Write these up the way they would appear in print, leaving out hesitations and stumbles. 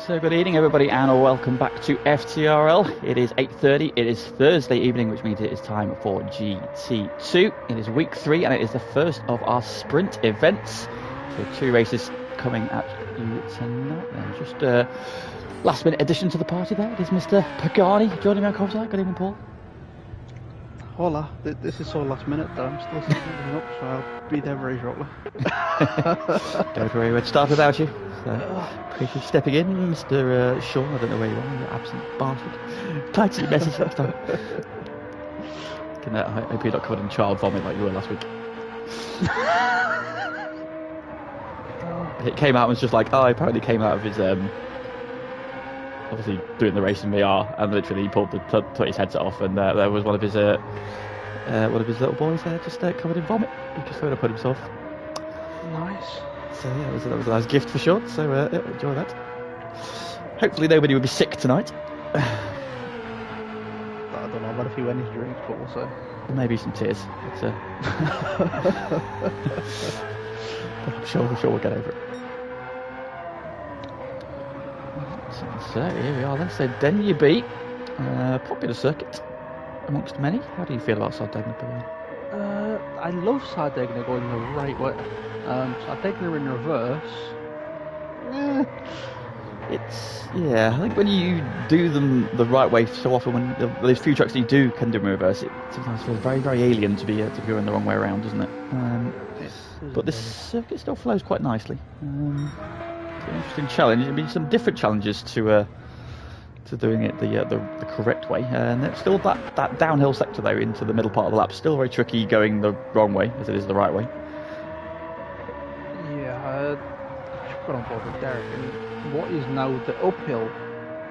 So good evening everybody and welcome back to FTRL. It is 8:30, it is Thursday evening, which means it is time for GT2. It is week 3 and it is the first of our sprint events. So 2 races coming at you tonight. And just a last minute addition to the party there. It is Mr. Pagani joining me on Cobside. Good evening, Paul. Hola, this is so last minute though, I'm still setting up, so I'll be there very shortly. Don't worry, we'd start without you. So, appreciate you stepping in, Mr. Sean. I don't know where you are, you absent bastard. Thanks for your message next time. I hope you're not covered in child vomit like you were last week. It came out and was just like, he apparently came out of his, obviously doing the race in VR, and literally he pulled took his headset off, and there was one of his little boys there just covered in vomit. He just thought to put himself. Nice. So yeah, that was a nice gift for sure. So enjoy that. Hopefully nobody will be sick tonight. I don't know about a few energy drinks, but we'll see. Maybe some tears. But I'm sure we'll get over it. So here we are then. So Sardegna B, popular circuit amongst many. How do you feel about Sardegna? I love Sardegna going the right way. Sardegna in reverse. I think when you do them the right way so often, when those few tracks that you can do in reverse, it sometimes feels very, very alien to be going the wrong way around, doesn't it? But this circuit still flows quite nicely. It's an interesting challenge. There'll be some different challenges to doing it the correct way, and there's still that downhill sector though into the middle part of the lap, still very tricky going the wrong way as it is the right way. Yeah, I've got on board with Derek. And what is now the uphill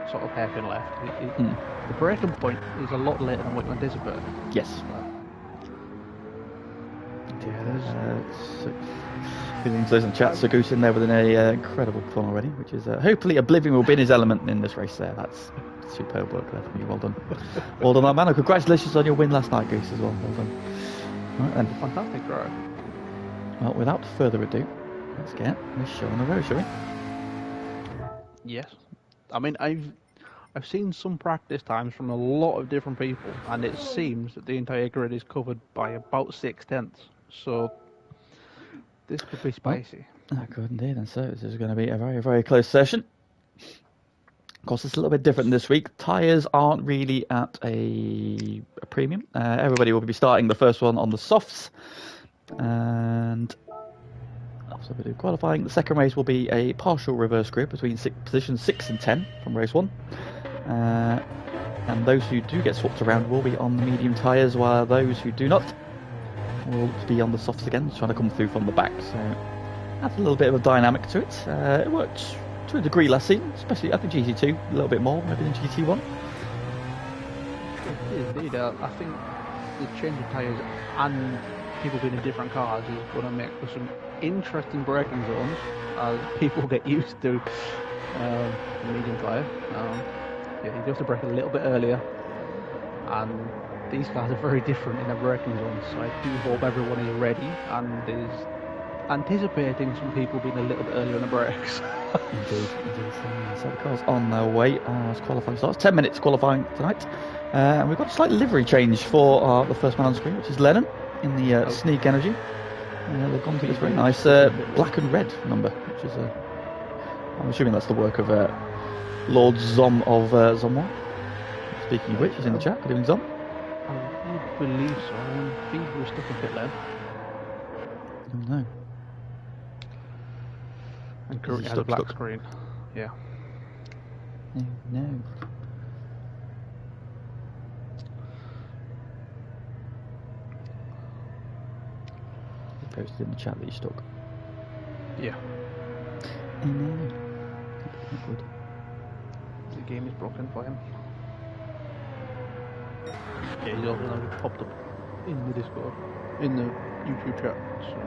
sort of hairpin left? The breaking point is a lot later than what you anticipated. Yes. Those in chat, so Goose in there with an incredible fun already, which is hopefully Oblivion will be in his element in this race there. That's superb work there from you. Well done. Well done, man. Congratulations on your win last night, Goose, as well. Well done. Right, then. Fantastic drive. Well, without further ado, let's get this show on the road, shall we? Yes. I mean, I've seen some practice times from a lot of different people, and it seems that the entire grid is covered by about 6/10. So this could be spicy. Good indeed, and so this is going to be a very, very close session. Of course, it's a little bit different this week. Tyres aren't really at a premium. Everybody will be starting the first one on the softs, and after we do qualifying, the second race will be a partial reverse grid between positions 6 and 10 from race 1. And those who do get swapped around will be on the medium tyres, while those who do not will be on the softs again, trying to come through from the back. So that's a little bit of a dynamic to it. It worked to a degree last season, especially I think GT2 a little bit more maybe than GT1. Indeed, I think the change of tyres and people being in different cars is going to make for some interesting braking zones as people get used to the medium tyre. You have to brake a little bit earlier, and these cars are very different in their braking zones, so I do hope everyone is ready and is anticipating some people being a little bit earlier on the brakes. Indeed. So the car's on their way as qualifying starts. 10 minutes qualifying tonight. And we've got a slight livery change for the first man on screen, which is Lennon in the Sneak Energy. They've gone to this very nice black and red number, which is I'm assuming that's the work of Lord Zom of Zomwa. Speaking of which, he's in the chat. Good evening, Zom. I would believe so. I think we're stuck a bit late. Oh no. And currently has a black screen. Yeah. Oh no. He posted in the chat that he's stuck. Yeah. Oh no. Not good. The game is broken for him. Yeah, he's also now popped up in the Discord, in the YouTube chat. So.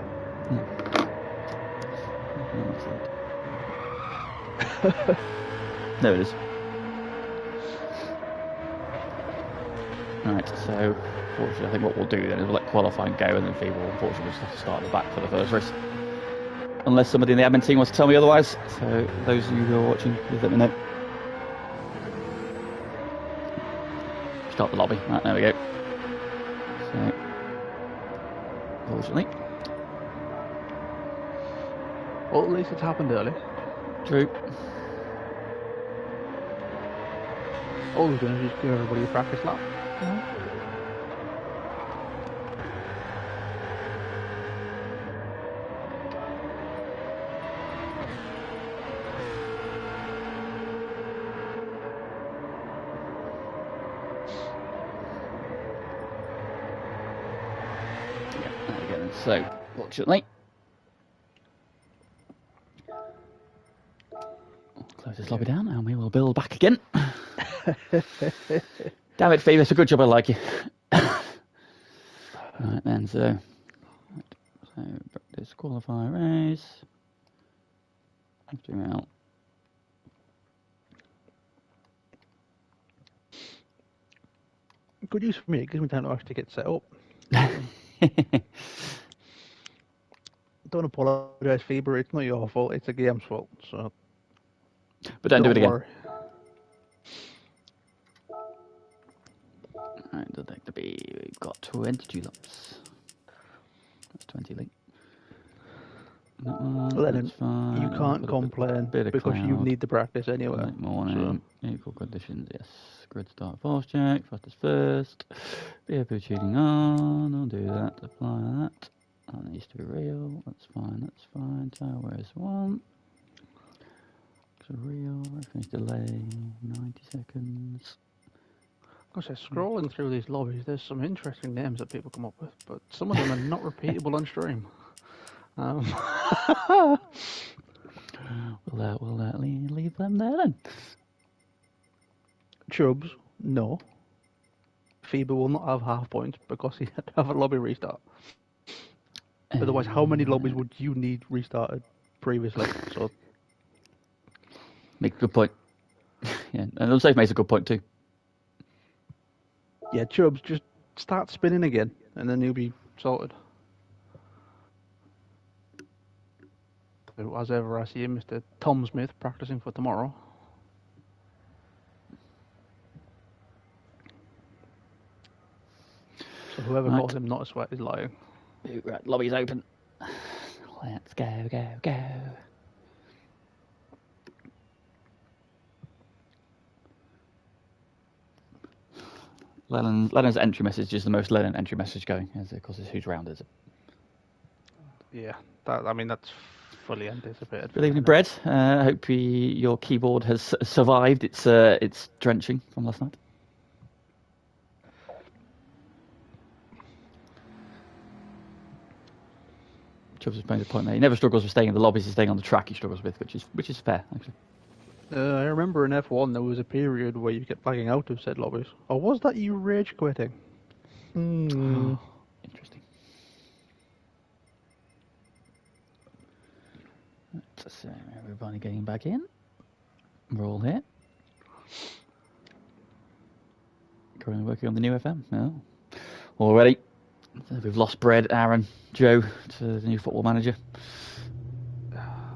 There it is. Right, so unfortunately I think what we'll do then is we'll let qualifying go, and then people will unfortunately just have to start at the back for the first race. unless somebody in the admin team wants to tell me otherwise. So those of you who are watching, please let me know. Start the lobby. Right, there we go. So, unfortunately. Well, at least it's happened early. True. All we're doing is just give everybody a practice lap. So, fortunately, close this lobby down and we will build back again. Damn it, Phoebe, it's a good job I like you. Right then, so disqualify race. FTRL. Good use for me, it gives me time to actually get set up. Don't apologise, Phoebe, it's not your fault, it's the game's fault, so... But don't do it again. Worry. Right, detect the B, we've got 22 laps. That's 20 late. Lennon, you can't complain because you need the practice anyway. Morning, equal conditions, yes. Grid start force check, fastest first. BFO tuning on, I'll do that, apply that. That needs to be real, that's fine. Tire where's one. So real, reference delay, 90 seconds. Gosh, scrolling through these lobbies, there's some interesting names that people come up with, but some of them are not repeatable on stream. We'll leave them there then. Chubbs, no. Phoebe will not have half points because he had to have a lobby restart. Otherwise, how many lobbies would you need restarted previously? So, make a good point. Yeah, and Unsafe makes a good point too. Yeah, Chubbs, just start spinning again, and then you'll be sorted. As ever, I see Mr. Tom Smith practicing for tomorrow. So whoever calls him not a sweat is lying. Right, lobby's open. Let's go. Lennon's entry message is the most Lennon entry message going, because it's who's round, is it? Yeah, that's fully anticipated. Good evening, Bred. I hope your keyboard has survived its drenching from last night. Chubbs has made a point there. He never struggles with staying in the lobbies, he's staying on the track he struggles with, which is fair, actually. I remember in F1 there was a period where you kept flagging out of said lobbies. Or was that you rage quitting? Interesting. So everybody getting back in. We're all here. Currently working on the new FM. Oh. Already. We've lost Bred, Aaron, Joe to the new football manager.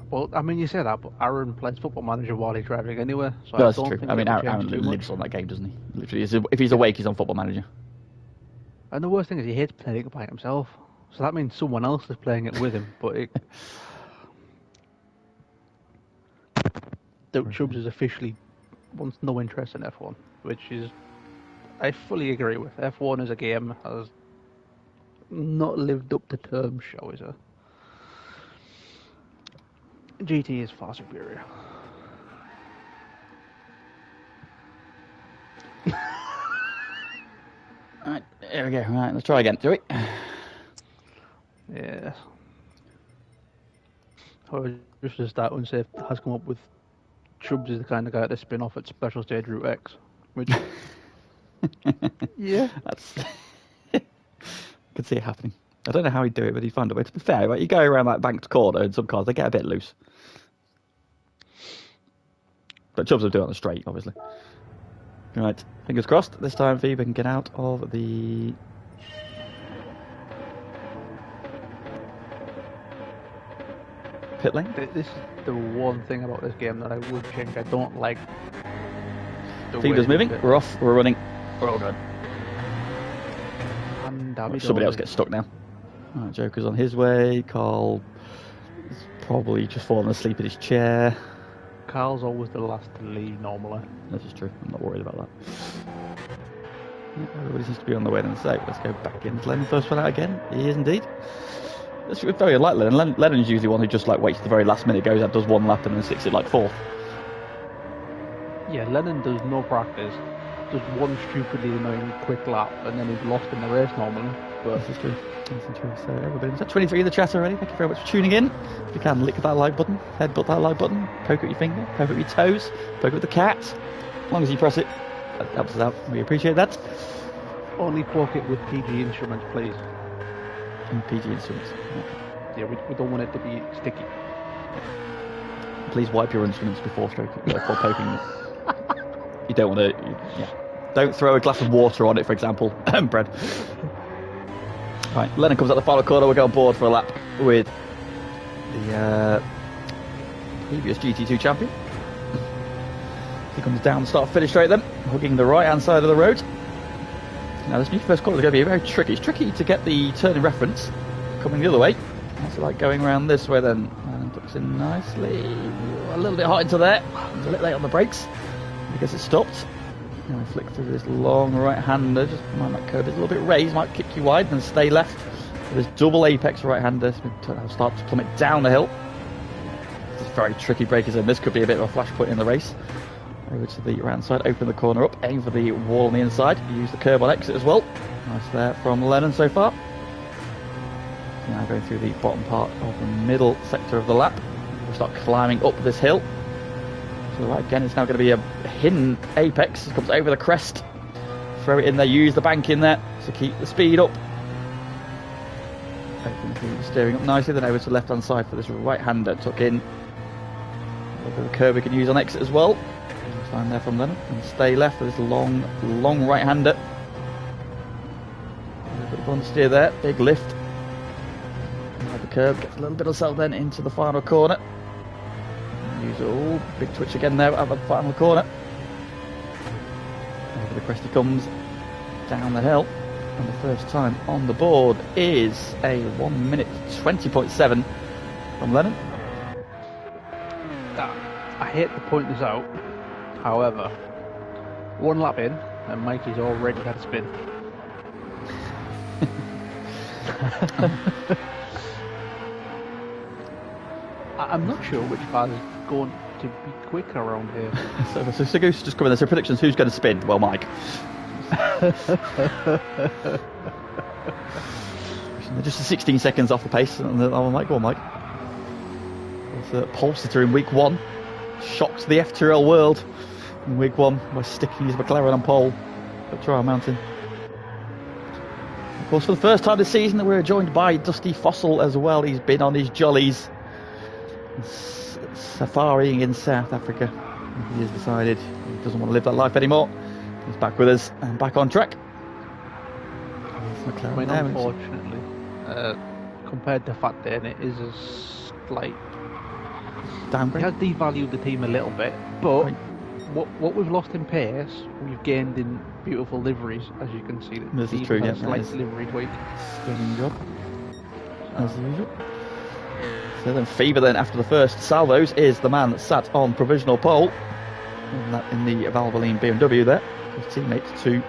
Well, you say that, but Aaron plays football manager while he's driving anyway. So No, that's true. Aaron lives on that game, doesn't he? Literally, if he's awake, he's on football manager. And the worst thing is he hates playing it by himself. So that means someone else is playing it with him. But Chubbs is officially wants no interest in F1, which is I fully agree with. F1 as a game has not lived up to terms, shall we say. GT is far superior. Right, there we go. Right, let's try again, shall we? Yeah. Just to start, Unsafe has come up with Chubbs is the kind of guy to spin off at Special Stage Route X, which yeah, that's I could see it happening. I don't know how he'd do it, but he'd find a way. To be fair, right, you go around that banked corner, and some cars they get a bit loose. But Chubbs will do it on the straight, obviously. Right, fingers crossed. This time, Phoebe can get out of the. pit lane. This is the one thing about this game that I would change. I don't like the Feeder's way moving. We're off. We're running. We're all good. And Somebody else gets stuck now. Right, Joker's on his way. Carl is probably just fallen asleep in his chair. Carl's always the last to leave normally. This is true. I'm not worried about that. Everybody seems to be on the way then. So let's go back in. Is Lennon first one out again? He is indeed. It's very unlike Lennon. Lennon's usually one who just like waits to the very last minute, goes out, does one lap, and then sticks it like fourth. Yeah, Lennon does no practice. Does one stupidly annoying quick lap, and then he's lost in the race normally. But this is true. This is true. So everybody's at 23 in the chat already. Thank you very much for tuning in. If you can, lick that like button, headbutt that like button, poke at your finger, poke at your toes, poke at the cat. As long as you press it, that helps us out. We appreciate that. Only poke it with PG instruments, please. And PG instruments. Yeah, we don't want it to be sticky. Please wipe your instruments before poking them. You don't want to. Yeah. Don't throw a glass of water on it, for example. Bread. Right, Lennon comes out the final corner. We'll go on board for a lap with the previous GT2 champion. He comes down the start-finish straight then, hugging the right-hand side of the road. Now this new first corner is going to be very tricky. It's tricky to get the turning reference coming the other way. What's it like going around this way then? And tucks in nicely. A little bit hot into there. A little late on the brakes. Because it stopped. Now we flick through this long right-hander. Just mind that curve is a little bit raised, might kick you wide, and stay left. So this double apex right-hander. So we start to plummet down the hill. This is very tricky breakers in. This could be a bit of a flashpoint in the race. Over to the right-hand side, open the corner up, aim for the wall on the inside. Use the curb on exit as well. Nice there from Lennon so far. Now going through the bottom part of the middle sector of the lap. We'll start climbing up this hill. So right again, it's now going to be a hidden apex. It comes over the crest. Throw it in there, use the bank in there to keep the speed up. Open the steering up nicely, then over to the left-hand side for this right-hander. Tuck in. A little bit of a curve we can use on exit as well. Stand there from Lennon and stay left for this long right-hander. A little bit of on steer there, big lift. The curve gets a little bit of settle then into the final corner. Use it big twitch again there at the final corner. Over the crest he comes down the hill, and the first time on the board is a 1 minute 20.7 from Lennon. I hate to point this out. However, one lap in, and Mikey's already had a spin. I'm not sure which car is going to be quick around here. So Goose just coming there. So predictions, who's going to spin? Well, Mike. They're just 16 seconds off the pace. And I'm like, go on, Mike. It's a Polster in week 1. Shocked the FTRL world in week 1 by sticking his McLaren on pole at Trial Mountain. Of course, for the first time this season, we're joined by Dusty Fossil as well. He's been on his jollies safaring in South Africa. He has decided he doesn't want to live that life anymore. He's back with us and back on track. I mean, unfortunately, compared to Fat Dane, it is a slight downgrade. It has devalued the team a little bit, but right. what we've lost in pace, we've gained in beautiful liveries, as you can see. This is true, yeah. Slight livery tweak. Stunning job, as usual. So then Fever then after the first salvos is the man that sat on provisional pole in the Valvoline BMW there, his teammate to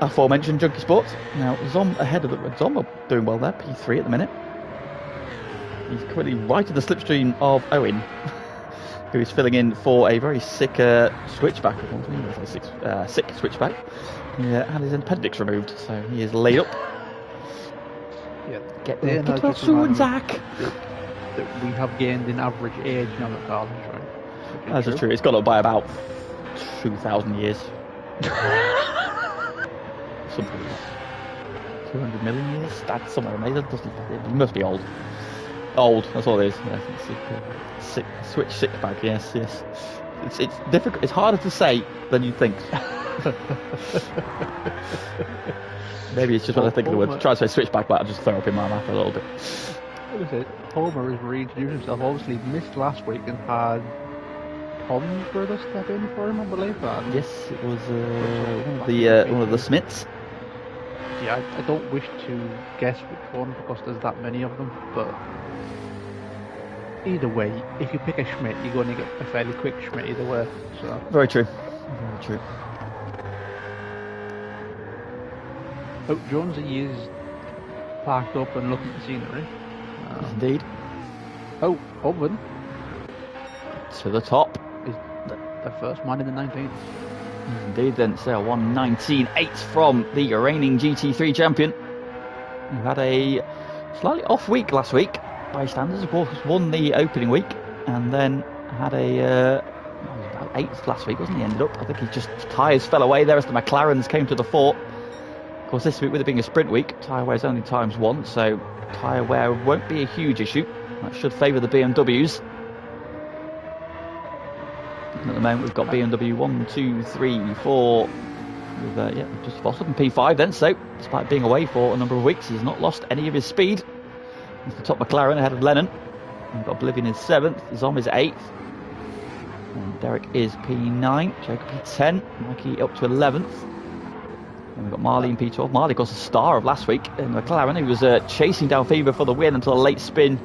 aforementioned Junkie Sports. Now Zom ahead of the Zom are doing well there, P3 at the minute. He's currently right in the slipstream of Owen, who is filling in for a very sick switchback. Sick switchback. He had his appendix removed, so he is laid up. Yeah, get well soon, Zach. That we have gained in average age now that Carl is right. That's true. It's gone up by about 2,000 years. Something like that. 200 million years? That's somewhere amazing. It must be old. Old, that's all it is. Yeah, sick bag, yes. It's difficult. It's harder to say than you think. Maybe it's just when I think of the word. Try to say switchback, but I just throw up in my mouth a little bit. Like I said, Homer has reintroduced himself. Obviously, missed last week and had Tom's brother step in for him, I believe. And Yes, it was one of the Smiths. yeah, I don't wish to guess which one because there's that many of them. But either way, if you pick a Schmidt, you're going to get a fairly quick Schmidt either way. So very true. Very true. Oh, Jonesy is parked up and looking at the scenery. Indeed. Oh, Owen To the top. is the first man in the 19th. Indeed, then so 1:19.8 from the reigning GT3 champion, who had a slightly off week last week by standards. Of course, won the opening week and then had a about 8th last week, wasn't he? Ended up, I think he just tyres fell away there as the McLarens came to the fore. Of course, this week with it being a sprint week, tyre wear is only times 1, so tyre wear won't be a huge issue. That should favour the BMWs. And at the moment, we've got BMW 1, 2, 3, 4. With, just Foster and P5 then. So, despite being away for a number of weeks, he's not lost any of his speed. He's the top McLaren ahead of Lennon. We've got Oblivion is 7th, Zom is 8th. And Derek is P9, Jacob P10, Mikey up to 11th. And we've got Marley in P12. Marley, of course, the star of last week in McLaren. He was chasing down Fever for the win until a late spin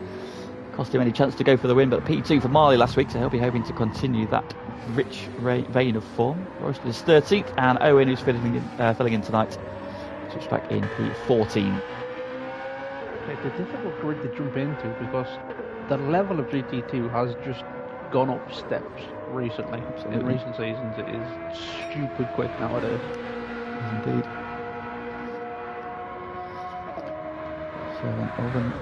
cost him any chance to go for the win. But P2 for Marley last week, so he'll be hoping to continue that rich vein of form. Royston is 13th, and Owen, who's filling in tonight, switched back in P14. It's a difficult grid to jump into because the level of GT2 has just gone up steps recently. In recent seasons, it is stupid quick nowadays. Indeed. So then Owen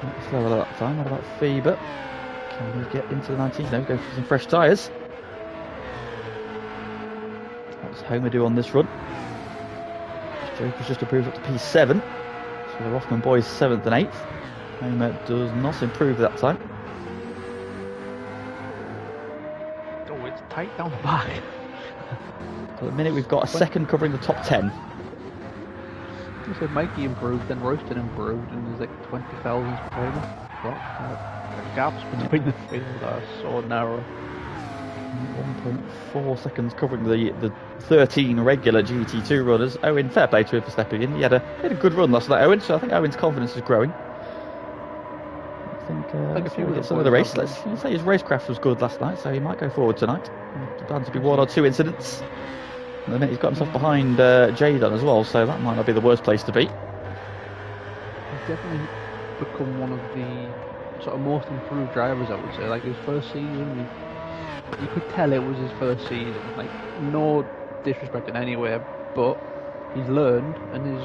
slightly slower that time. What about Feber? Can we get into the 19th? No, go for some fresh tyres. What's Homer do on this run? Joker's just improved up to P7. So the Rothman boys 7th and 8th. Homer does not improve that time. Oh, it's tight down the back. At the minute we've got a second covering the top 10. You said Mikey improved, then Royston improved, and there's like 20,000 between them. The gaps between the field are so narrow. 1.4 seconds covering the 13 regular GT2 runners. Owen, fair play to him for stepping in. He had a good run last night, Owen, so I think Owen's confidence is growing. I think if you get some of the race, let's say his racecraft was good last night, so he might go forward tonight. There's bound to be 1 or 2 incidents. And then he's got himself behind Jadon as well, so that might not be the worst place to be. He's definitely become one of the sort of most improved drivers, I would say. Like his first season, you could tell it was his first season. Like, no disrespect in any way, but he's learned and is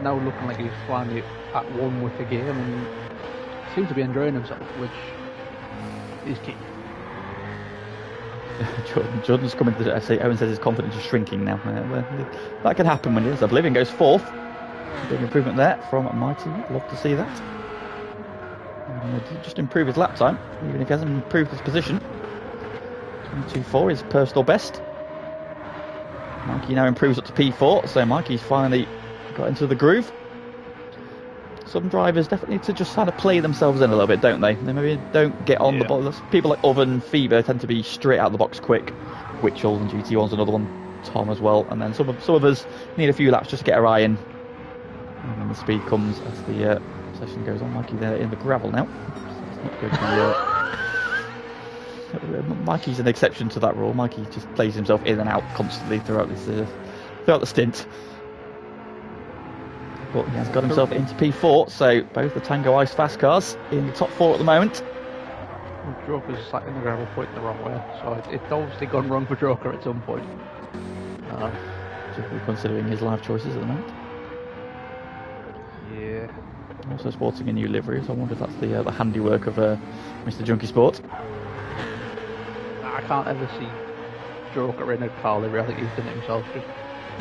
now looking like he's finally at one with the game and seems to be enjoying himself, which is key. Jordan's coming to I say Owen says his confidence is shrinking now. That can happen when he does. Oblivion goes 4th. Big improvement there from Mighty. Love to see that. Just improve his lap time, even if he hasn't improved his position. 22.4 is personal best. Mikey now improves up to P4, so Mikey's finally got into the groove. Some drivers definitely need to just kind of play themselves in a little bit, don't they? They maybe don't get on the box. People like Oven, Fever tend to be straight out of the box quick. Witchell and GT1's another one. Tom as well. And then some of us need a few laps just to get our eye in. And then the speed comes as the session goes on. Mikey there in the gravel now. So it's not good to, Mikey's an exception to that rule. Mikey just plays himself in and out constantly throughout the stint. But he has got himself into P4, so both the Tango Ice fast cars in the top 4 at the moment. Joker's sat in the gravel pointing the wrong way, so it's obviously gone wrong for Joker at some point. Particularly considering his life choices at the moment. Yeah. Also sporting a new livery, so I wonder if that's the handiwork of Mr. Junkie Sport. I can't ever see Joker in a car livery. I think he's done it himself. He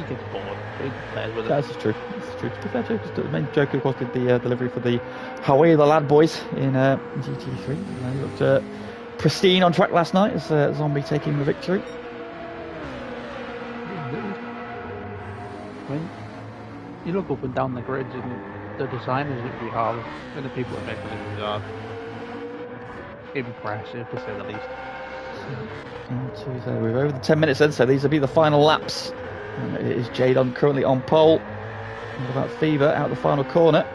gets bored. He plays with it. That's true. That's true. To be fair, the main Joker, of course, did the delivery for the Hawaii the Lad boys in GT3. He looked pristine on track last night as Zombie taking the victory. When you look up and down the grids, and the designers that we have and the people that make the movies are impressive, to say the least. So we're over the 10 minutes then, so these will be the final laps. And it is Jadon currently on pole. What about Fever out the final corner?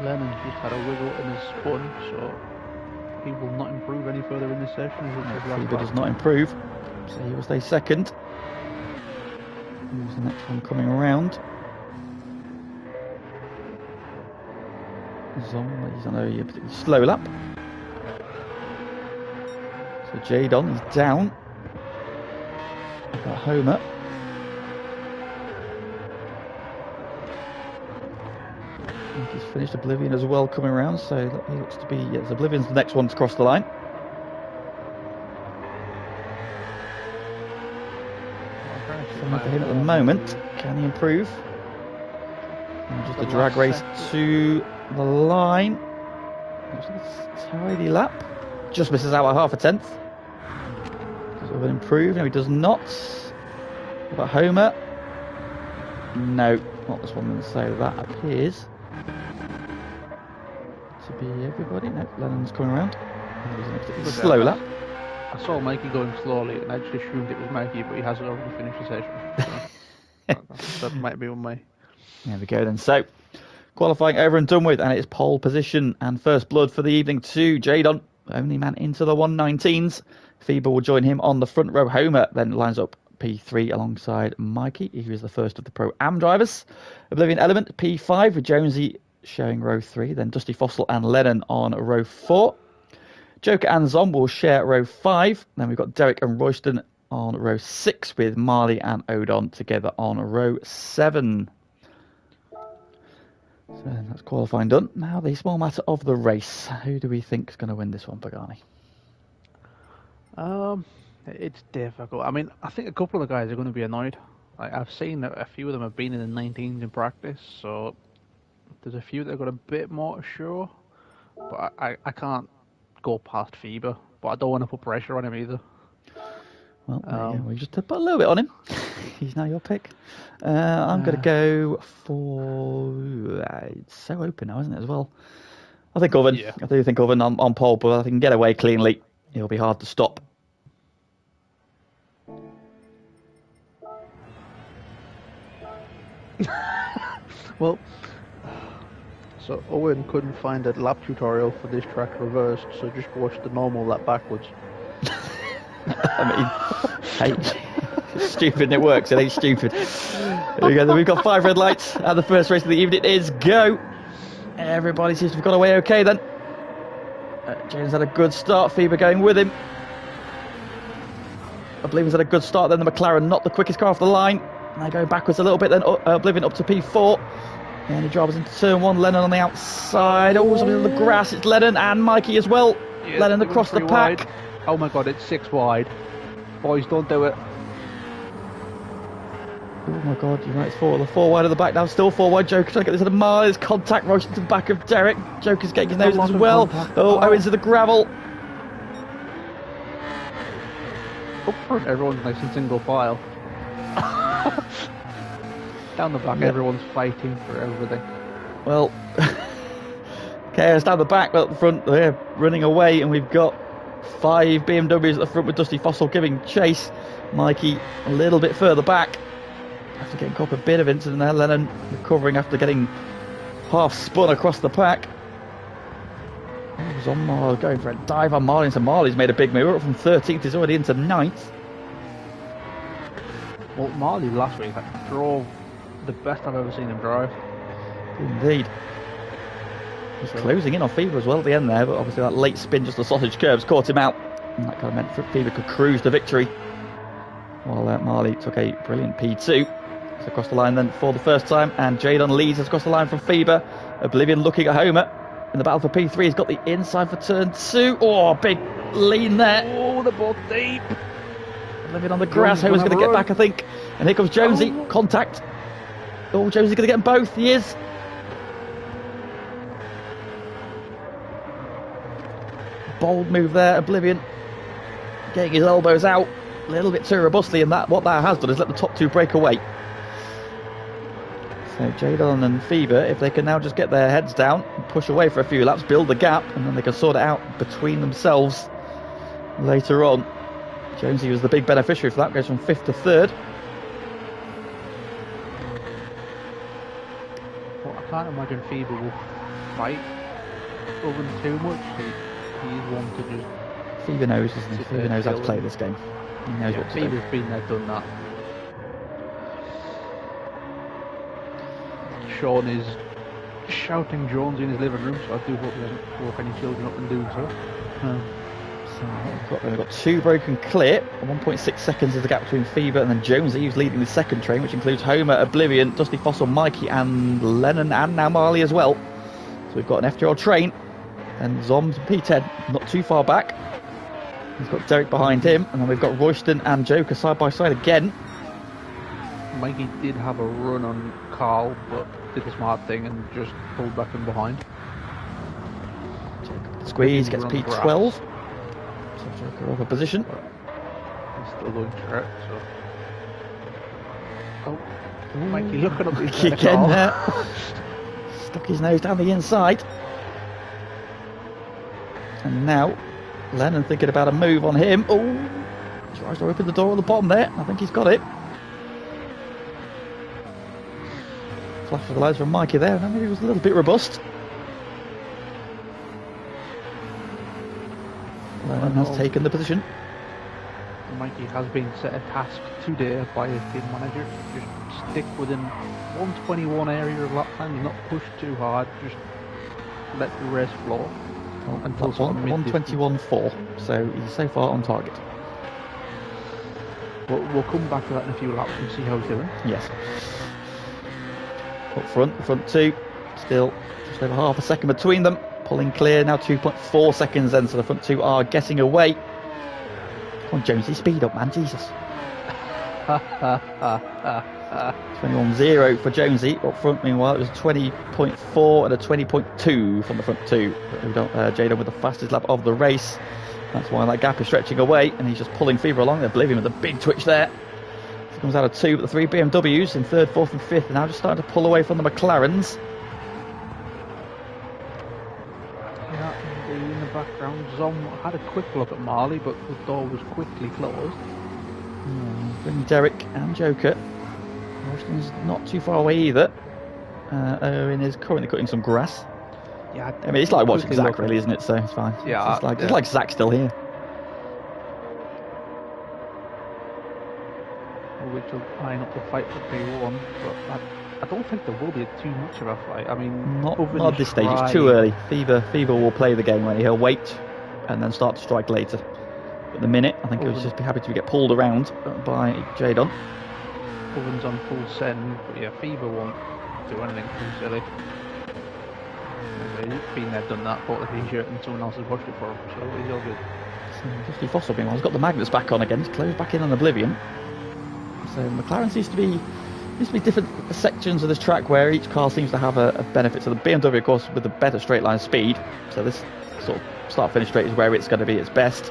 Lennon's just had a wiggle in his spun, so he will not improve any further in this session. Fever does not improve, so he will stay second. Who's the next one coming around? He's on a particularly slow lap. So Jadon is down. We've got Homer. I think he's finished. Oblivion as well coming around, so he looks to be... Yes, Oblivion's the next one to cross the line. Something for him at the moment. Can he improve? And just a drag race to the line. Tidy lap. Just misses out by half a tenth. Does it improve? No, he does not. What about Homer? No, not this one. So that appears to be everybody. No, Lennon's coming around. Slow lap. I saw Mikey going slowly and I just assumed it was Mikey, but he hasn't already finished the session. So that might be on my... There we go then. So, qualifying over and done with, and it's pole position and first blood for the evening to Jadon. Only man into the 119s. Feeble will join him on the front row. Homer then lines up P3 alongside Mikey, who is the first of the Pro-Am drivers. Oblivion Element P5 with Jonesy showing row 3. Then Dusty Fossil and Lennon on row 4. Joker and Zom will share row 5. Then we've got Derek and Royston on row 6 with Marley and Odon together on row 7. So that's qualifying done. Now the small matter of the race. Who do we think is going to win this one, Pagani? It's difficult. I mean, I think a couple of the guys are going to be annoyed. I've seen that a few of them have been in the 19s in practice, so there's a few that have got a bit more to show. But I can't go past Fever, but I don't want to put pressure on him either. Well, we just put a little bit on him. He's now your pick. I'm going to go for... it's so open now, isn't it, as well? I think Oven. Yeah. I do think Oven on pole, but if he can get away cleanly, it'll be hard to stop. Well, so Owen couldn't find a lap tutorial for this track reversed, so just watch the normal lap backwards. I mean, hey, stupid, it works. It ain't stupid. There we go. We've got 5 red lights, and the first race of the evening is go. Everybody seems to have got away okay then. James had a good start. Fever going with him. Oblivion's had a good start. Then the McLaren, not the quickest car off the line. And they go backwards a little bit. Then Oblivion up to P4. And he drives into turn 1. Lennon on the outside. Oh, something on the grass. It's Lennon and Mikey as well. Yeah, Lennon across the pack. Wide. Oh my god, it's 6 wide. Boys, don't do it. Oh my god, you're right, it's 4 wide at the back now, still 4 wide. Joker trying to get this at a mile. There's contact rushing to the back of Derek. Joker's getting his nose as well. Oh, Owen's to the gravel. Up front, everyone's nice and single file. Down the back, everyone's fighting for everything. Well, chaos down the back, but up the front, they're running away, and we've got 5 BMWs at the front with Dusty Fossil giving chase. Mikey a little bit further back after getting caught a bit of incident there. Lennon recovering after getting half spun across the pack. Zom going for a dive on Marley, so Marley's made a big move. Up from 13th, he's already into 9th. Well, Marley last week drove the best I've ever seen him drive. Indeed. He's closing in on Fever as well at the end there, but obviously that late spin, just the sausage curves, caught him out. And that kind of meant Fever could cruise to victory. While Marley took a brilliant P2. So across the line then for the first time, and Jadon leads across the line from Fever. Oblivion looking at Homer. In the battle for P3, he's got the inside for turn 2. Oh, big lean there. Oh, they're both deep. Oblivion on the grass. Homer's going to get back, I think. And here comes Jonesy. Oh. Contact. Oh, Jonesy's going to get them both. He is. Bold move there. Oblivion getting his elbows out a little bit too robustly, and what that has done is let the top 2 break away. So Jadon and Fever, if they can now just get their heads down, and push away for a few laps, build the gap, and then they can sort it out between themselves later on. Jonesy was the big beneficiary for that, goes from 5th to 3rd. Well, I can't imagine Fever will fight Owen too much. He's one to just... Fever knows, isn't he? Fever knows how to play this game. He knows what to do. Fever's been there, done that. Sean is shouting Jones in his living room, so I do hope he doesn't woke any children up in doing so. So we've got 2 broken clear. 1.6 seconds is the gap between Fever and then Jonesy, who's leading the second train, which includes Homer, Oblivion, Dusty Fossil, Mikey, and Lennon, and now Marley as well. So we've got an FTRL train, and Zombs and P10 not too far back. He's got Derek behind him, and then we've got Royston and Joker side by side again. Mikey did have a run on Carl, but did the smart thing and just pulled back in behind. Squeeze gets P12. So Joker over position. He's still doing threat, so... Oh, Mikey looking up his again there. Stuck his nose down the inside. And now, Lennon thinking about a move on him. Oh, tries to open the door at the bottom there. I think he's got it. Flash of the lights from Mikey there. I think he was a little bit robust. Lennon has taken the position. Mikey has been set a task today by his team manager. Just stick within 121 area of lap time, not push too hard, just let the race flow. Until 121.4, so he's so far on target. We'll come back to that in a few laps and see how he's doing. Yes. Up front, the front 2, still just over half a second between them. Pulling clear, now 2.4 seconds then, so the front 2 are getting away. Come on, Jonesy, speed up, man, Jesus. 21.0 for Jonesy. Up front, meanwhile, it was 20.4 and a 20.2 from the front 2. Jadon with the fastest lap of the race. That's why that gap is stretching away, and he's just pulling Fever along. Oblivion with a big twitch there. He comes out of 2, but the 3 BMWs in 3rd, 4th and 5th are now just starting to pull away from the McLarens. In the background, Zom had a quick look at Marley, but the door was quickly closed. Bring Derek and Joker. Washington's not too far away either. Owen is currently cutting some grass. Yeah, I mean, it's like watching Zach, really, isn't it? So it's fine. Yeah, it's like Zach's still here. Which will line up the fight for P1, but I don't think there will be too much of a fight. I mean, not at this stage. It's too early. Fever will play the game ready. He'll wait and then start to strike later. At the minute, I think he'll just be happy to get pulled around by Jadon. Owen's on full send, but yeah, Fever won't do anything too silly. He's been there, done that, bought the t-shirt and someone else has watched it for him, so he's all good. So Dusty Fossil meanwhile, he's got the magnets back on again. He's closed back in on Oblivion. So McLaren seems to be different sections of this track where each car seems to have a benefit. So the BMW, of course, with the better straight line speed. So this sort of start-finish straight is where it's going to be its best.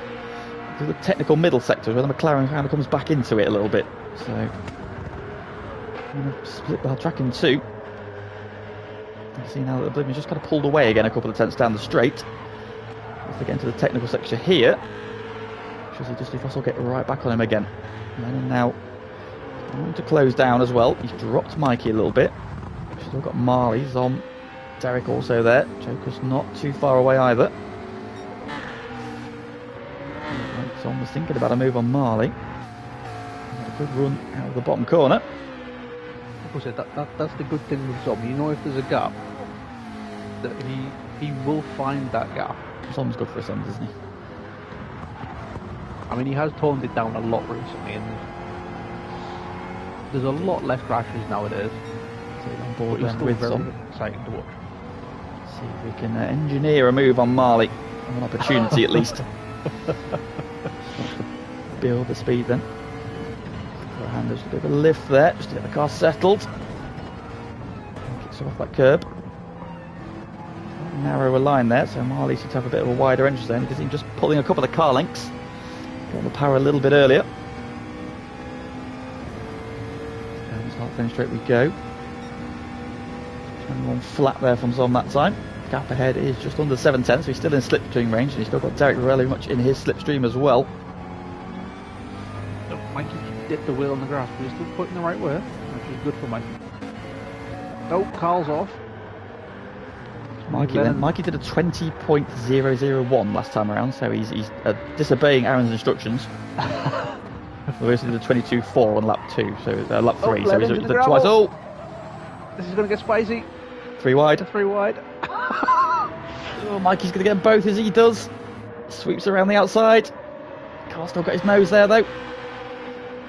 To the technical middle sector where the McLaren kind of comes back into it a little bit. So I'm going to split the track in 2. You see now that Oblivion's just kind of pulled away again a couple of tenths down the straight. If they get into the technical section here, should see Dusty Fossil get right back on him again. And then now going to close down as well. He's dropped Mikey a little bit. Still got Marley, Zom, Derek also there. Joker's not too far away either. Zom was thinking about a move on Marley. Had a good run out of the bottom corner. Like I said, that's the good thing with Zom. You know, if there's a gap, that he will find that gap. Zom's good for his ends, isn't he? I mean, he has toned it down a lot recently, and there's a lot less crashes nowadays. So he's on board then with very Zom. exciting to watch. See if we can engineer a move on Marley. An opportunity at least. Build the speed then. And there's a bit of a lift there just to get the car settled. Kicks off that curb. Narrower line there, so Marley seems to have a bit of a wider entrance there. You can see him just pulling a couple of the car links. Got the power a little bit earlier. And start finish straight we go. One flat there from Zom that time. Gap ahead is just under 7/10, so he's still in slipstream range, and he's still got Derek really much in his slipstream as well. So Mikey dipped the wheel on the grass, but he's still putting the right way, which is good for Mikey. Oh, Carl's off. Mikey did a 20.001 last time around, so he's disobeying Aaron's instructions. We also did a 22.4 on lap 2, so lap 3, so he's done twice. Oh! This is going to get spicy. 3 wide. 3 wide. Oh, Mikey's going to get both as he does. Sweeps around the outside. Carl still got his nose there, though.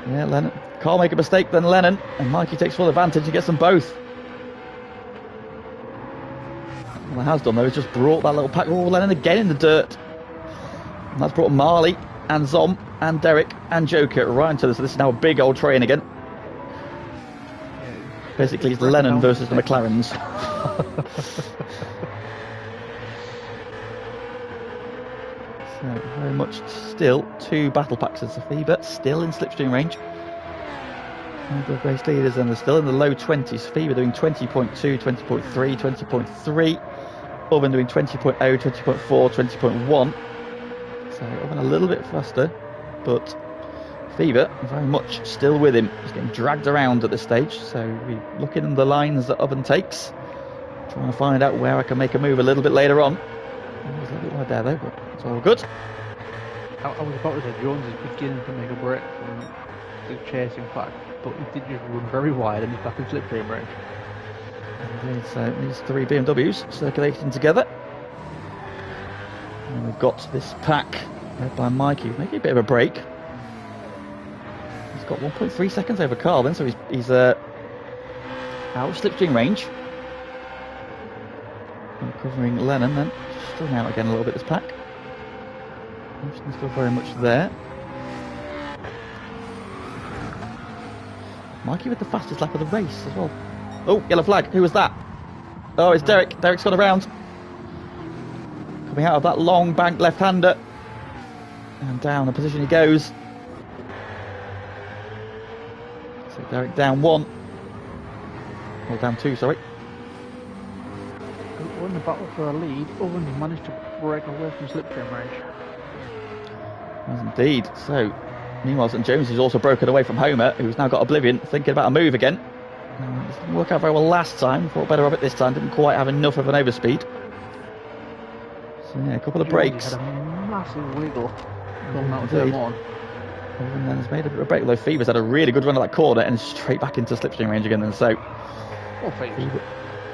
Yeah, Lennon. Carl make a mistake, then Lennon, and Mikey takes full advantage and gets them both. What it has done, though, is just brought that little pack. Oh, Lennon again in the dirt. And that's brought Marley and Zom and Derek and Joker right into this. So this is now a big old train again. Basically, it's Lennon versus the McLarens. So, very much still 2 battle packs as Fever, still in slipstream range. And the race leaders, and they're still in the low 20s. Fever doing 20.2, 20.3, 20.3. Oven doing 20.0, 20.4, 20.1. So, Oven a little bit faster, but Fever very much still with him. He's getting dragged around at this stage, so we looking at the lines that Oven takes, trying to find out where I can make a move a little bit later on. It was a little bit wide there though, but it's all good. I was about to say Jones is beginning to make a break from the chasing pack, but he did just run very wide and he's back in slipstream range. Indeed, so these 3 BMWs circulating together. And we've got this pack led by Mikey, making a bit of a break. He's got 1.3 seconds over Carl then, so he's out of slipstream range. And covering Lennon then, still out again a little bit this pack. Still very much there. Mikey with the fastest lap of the race as well. Oh, yellow flag, who was that? Oh, it's Derek. Derek's got around. Coming out of that long bank left-hander. And down the position he goes. So Derek down 1. Or down 2, sorry. In the battle for a lead, Owen managed to break away from slipstream range. Yes, indeed. So, meanwhile, St Jones has also broken away from Homer, who's now got Oblivion, thinking about a move again. This didn't work out very well last time. Thought better of it this time. Didn't quite have enough of an overspeed. So yeah, a couple of breaks. Had a massive wiggle coming out of turn 1. And then has made a bit of a break. Although Fever's had a really good run at that corner and straight back into slipstream range again. And so,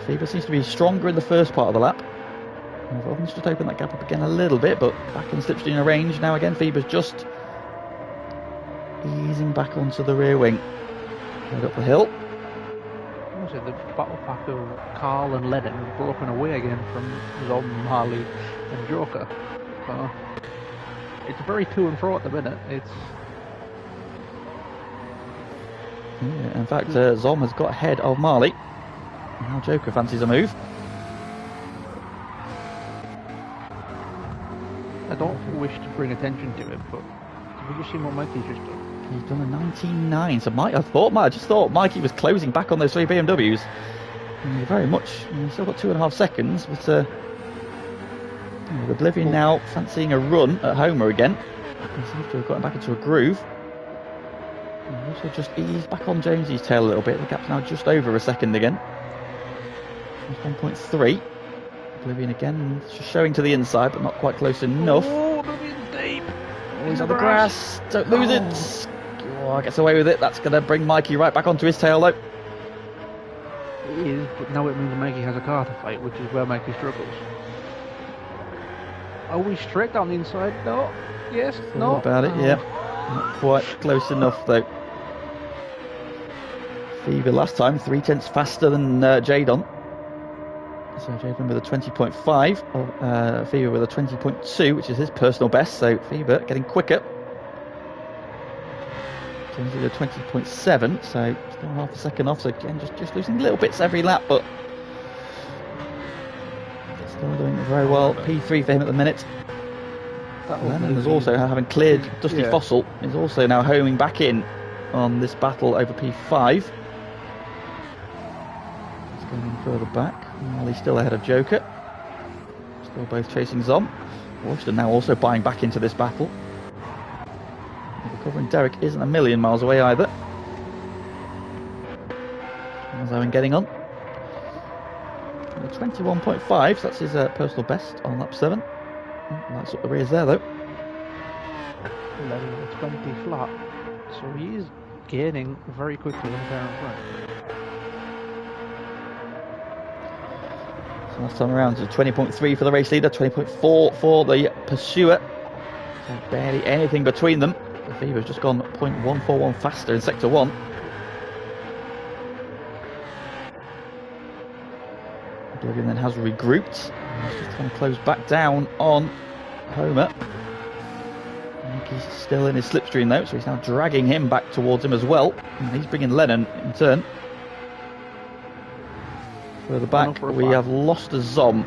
Fever seems to be stronger in the first part of the lap. Oven's just opened that gap up again a little bit, but back in slipstream range now again. Fever's just easing back onto the rear wing. Right up the hill. The battle pack of Carl and Lennon have broken away again from Zom, Harley and Joker. So it's very to and fro at the minute. Yeah, in fact, Zom has got ahead of Marley. Now Joker fancies a move. I don't wish to bring attention to it, but have you just seen what Mikey's just done? He's done a 19.9, so I just thought Mikey was closing back on those 3 BMWs. And very much, he's still got 2.5 seconds, but with Oblivion now fancying a run at Homer again. He seems to have gotten back into a groove. And also just eased back on Jonesy's tail a little bit. The gap's now just over a second again. It's 1.3. Oblivion again, just showing to the inside, but not quite close enough. Oh, Oblivion's deep. He's on the grass. Don't lose it. Oh, gets away with it. That's going to bring Mikey right back onto his tail, though. It is, but now it means Mikey has a car to fight, which is where Mikey struggles. Are we straight down the inside? No. Yes. No. About it, yeah. Not quite close enough, though. Fever last time 3/10 faster than Jadon. So Jadon with a 20.5, Fever with a 20.2, which is his personal best. So Fever getting quicker. Jones with a 20.7, so still half a second off. So again, just losing little bits every lap, but still doing very well. P3 for him at the minute. Lennon is also, having cleared Dusty Fossil, is also now homing back in on this battle over P5. Going further back. Molly's still ahead of Joker. Still both chasing Zom. Washington now also buying back into this battle. Recovering Derek isn't a million miles away either. How's Owen getting on? 21.5, so that's his personal best on lap 7. That's up the rears there though. 11.20 flat, so he is gaining very quickly on the parent front. So last time around, 20.3 for the race leader, 20.4 for the pursuer. So barely anything between them. The Fever's just gone 0.141 faster in sector 1. Oblivion then has regrouped. He's just trying to close back down on Homer. He's still in his slipstream though, so he's now dragging him back towards him as well. And he's bringing Lennon in turn. Further back, we have lost a Zom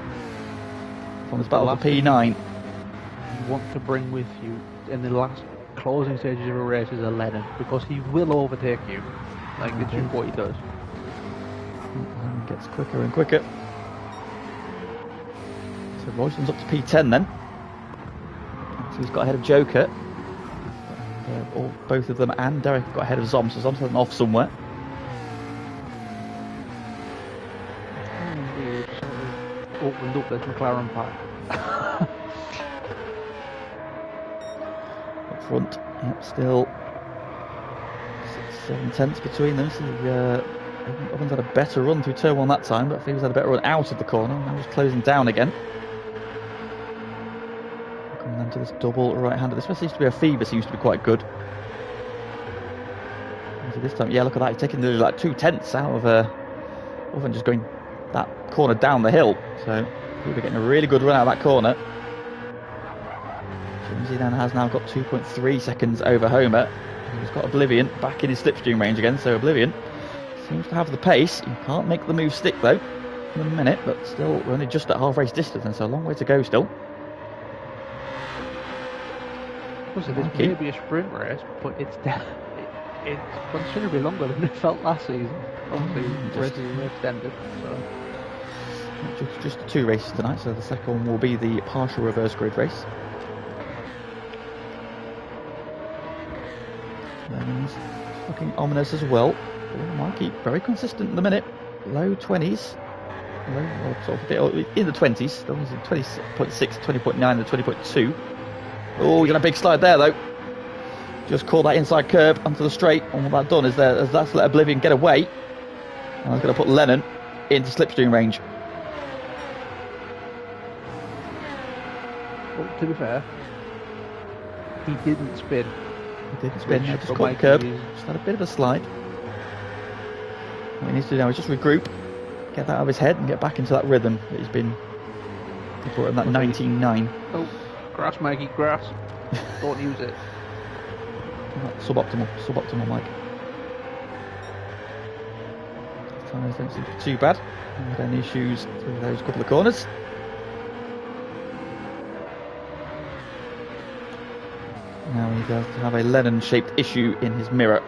from this battle for P9. You want to bring with you in the last closing stages of a race is a Lennon, because he will overtake you. Like, it's just what he does. And gets quicker and quicker. So Royston's up to P10 then. So he's got ahead of Joker. Both of them and Derek have got ahead of Zom, so Zom's heading off somewhere. Opened up this McLaren pack. Up front, yep, still 6-7 tenths between them. So Ovens had a better run through turn 1 that time, but Fever's had a better run out of the corner. Now he's closing down again. Coming down to this double right-hander. This one seems to be a Fever, seems to be quite good. So this time, yeah, look at that. He's taking nearly like 2 tenths out of Oven, just going that corner down the hill. So Fever getting a really good run out of that corner. Jonesy then has now got 2.3 seconds over Homer. He's got Oblivion back in his slipstream range again, so Oblivion seems to have the pace. He can't make the move stick though in a minute, but still we're only just at half race distance, and so a long way to go still. So this may be a sprint race, but it's considerably longer than it felt last season. Obviously, races are extended. So. Just 2 races tonight, so the second one will be the partial reverse grid race. Lennon's looking ominous as well. Mikey very consistent in the minute, low 20s, sort of in the 20s, still using 20.6, 20.9 and 20.2. Oh, he's got a big slide there though. Just caught that inside curb onto the straight, and what that's done is that's let Oblivion get away. And I was going to put Lennon into slipstream range. Well, to be fair, he didn't spin. He didn't spin, just caught the curb, just had a bit of a slide. What he needs to do now is just regroup, get that out of his head and get back into that rhythm that he's been before in that 19.9. Oh, grass, Mikey, grass. Don't use it. Suboptimal, Mike. Tyres don't seem to be too bad. Not any issues through those couple of corners. Now he does have a Lennon-shaped issue in his mirror.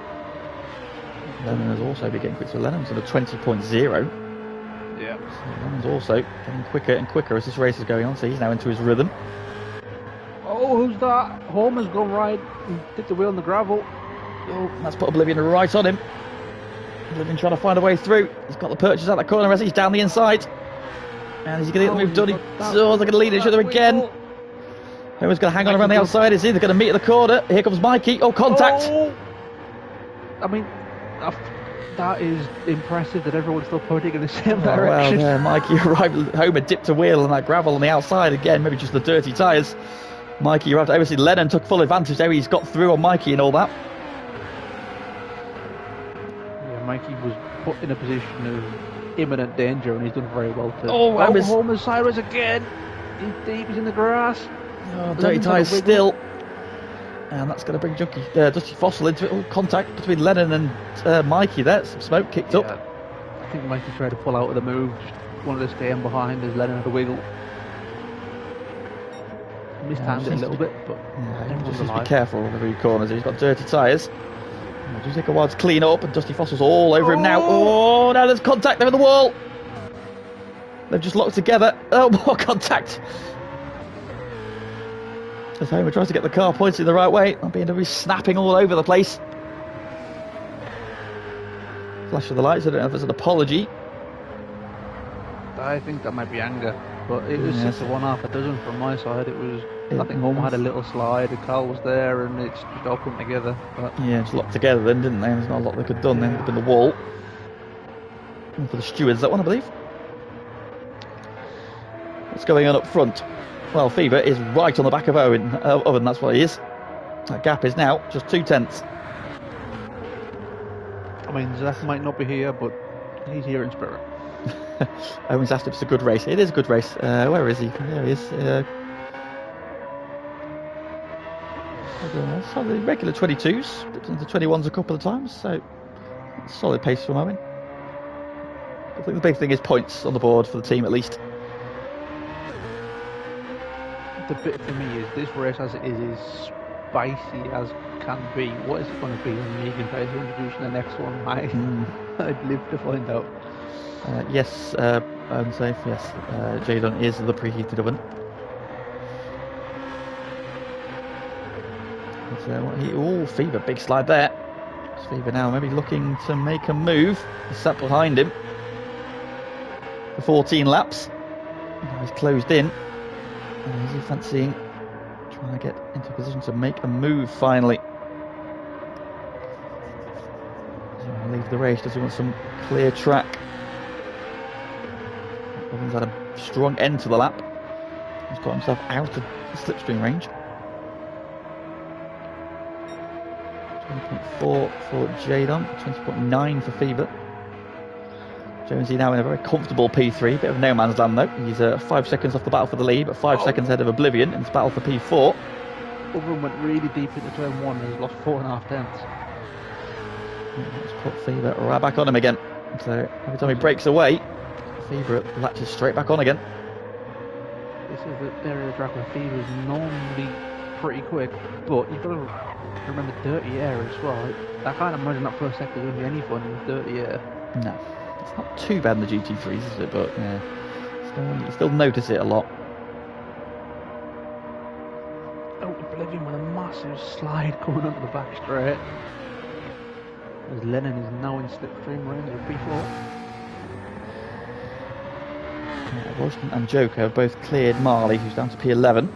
Lennon has also been getting quicker. So Lennon's at a 20.0. Yeah. So Lennon's also getting quicker and quicker as this race is going on. So he's now into his rhythm. Oh, who's that? Homer's gone right and did the wheel on the gravel. Oh, that's put Oblivion right on him. Oblivion trying to find a way through. He's got the purchase out that corner as he's down the inside. And he's going to get the move done. They're going to lead each other again. Homer's going to hang on around the outside. Is he? They're going to meet at the corner. Here comes Mikey. Oh, contact. Oh. I mean, that is impressive that everyone's still pointing in the same direction. Well, Mikey arrived. Homer dipped a wheel on that gravel on the outside again. Maybe just the dirty tyres. Mikey arrived. Obviously, Lennon took full advantage there. He's got through on Mikey and all that. Yeah, Mikey was put in a position of imminent danger, and he's done very well too. Oh, Homer's sideways again. He's deep. He's in the grass. Oh, dirty tyres still. And that's going to bring Dusty Fossil into it. Oh, contact between Lennon and Mikey there. Some smoke kicked up. I think Mikey tried to pull out of the move. Just wanted to stay in behind as Lennon had a wiggle. Mistimed it a little bit, but just be careful on the three corners. He's got dirty tyres. It'll just take a while to clean up, and Dusty Fossil's all over him now. Oh, now there's contact there in the wall. They've just locked together. Oh, more contact. As Homer tries to get the car pointed the right way, BMW snapping all over the place. Flash of the lights. I don't know if it's an apology. I think that might be anger, but it was 6 to 1 half a dozen from my side. It was. I think Homer had a little slide. The car was there, and it's just all come together. But yeah, just locked together then, didn't they? There's not a lot they could have done then. Up in the wall. And for the stewards, that one, I believe. What's going on up front? Well, Fever is right on the back of Owen. That's what he is. That gap is now just 2/10. I mean, Zach might not be here, but he's here in spirit. Owen's asked if it's a good race. It is a good race. Where is he? There he is. So the regular 22s, dipped into 21s a couple of times, so solid pace from Owen. I think the big thing is points on the board for the team at least. The bit for me is this race as it is spicy as can be. What is it going to be when Megan tries to introduce the next one? I'd live to find out. Yes, I'm safe. Yes, Jadon is the preheated oven. Fever, big slide there. It's Fever now maybe looking to make a move. He's sat behind him for 14 laps. Now he's closed in. And is he fancying trying to get into a position to make a move finally? Does he want to leave the race? Does he want some clear track? Evans had a strong end to the lap. He's got himself out of the slipstream range. 20.4 for Jadon, 20.9 for Fever. Jonesy now in a very comfortable P3, bit of no man's land though. He's 5 seconds off the battle for the lead, but 5 seconds ahead of Oblivion in his battle for P4. Oblivion went really deep into turn 1 and he's lost 4.5 tenths. Let's put Fever right back on him again. So every time he breaks away, Fever latches straight back on again. This is the area of track where Fever is normally pretty quick, but you've got to remember dirty air as well. I can't imagine that first sector is going to be any fun in dirty air. No. It's not too bad in the GT3s, is it? But yeah, you still notice it a lot. Oh, Oblivion with a massive slide coming onto the back straight. As Lennon is now in slipstream range of P4. Washington and Joker have both cleared Marley, who's down to P11.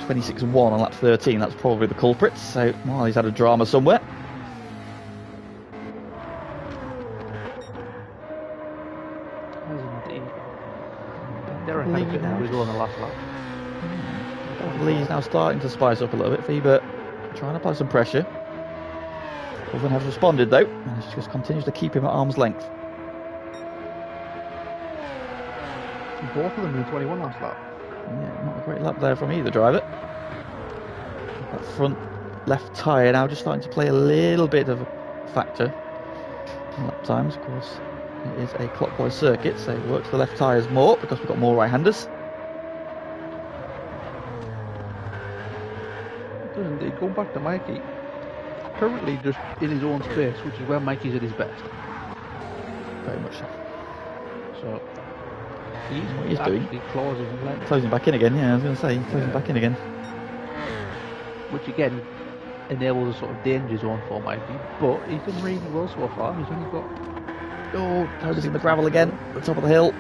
26-1 on lap 13, that's probably the culprit. So Marley's had a drama somewhere. Derek had a bit of wiggle on the last lap. Lee's now starting to spice up a little bit. Fever trying to apply some pressure. Oven has responded though, and he just continues to keep him at arm's length. Both of them in 21 last lap. Yeah, not a great lap there from either driver. That front left tyre now just starting to play a little bit of a factor in lap times. Of course, it is a clockwise circuit, so it works the left tyres more because we've got more right-handers. Doesn't it? Going back to Mikey, currently just in his own space, which is where Mikey's at his best. Very much so. So what he's doing, closing back in again. Yeah, I was going to say closing back in again, which again enables a sort of danger zone for Mikey. But he's done really well so far. He's only got Homer's in the gravel again at the top of the hill.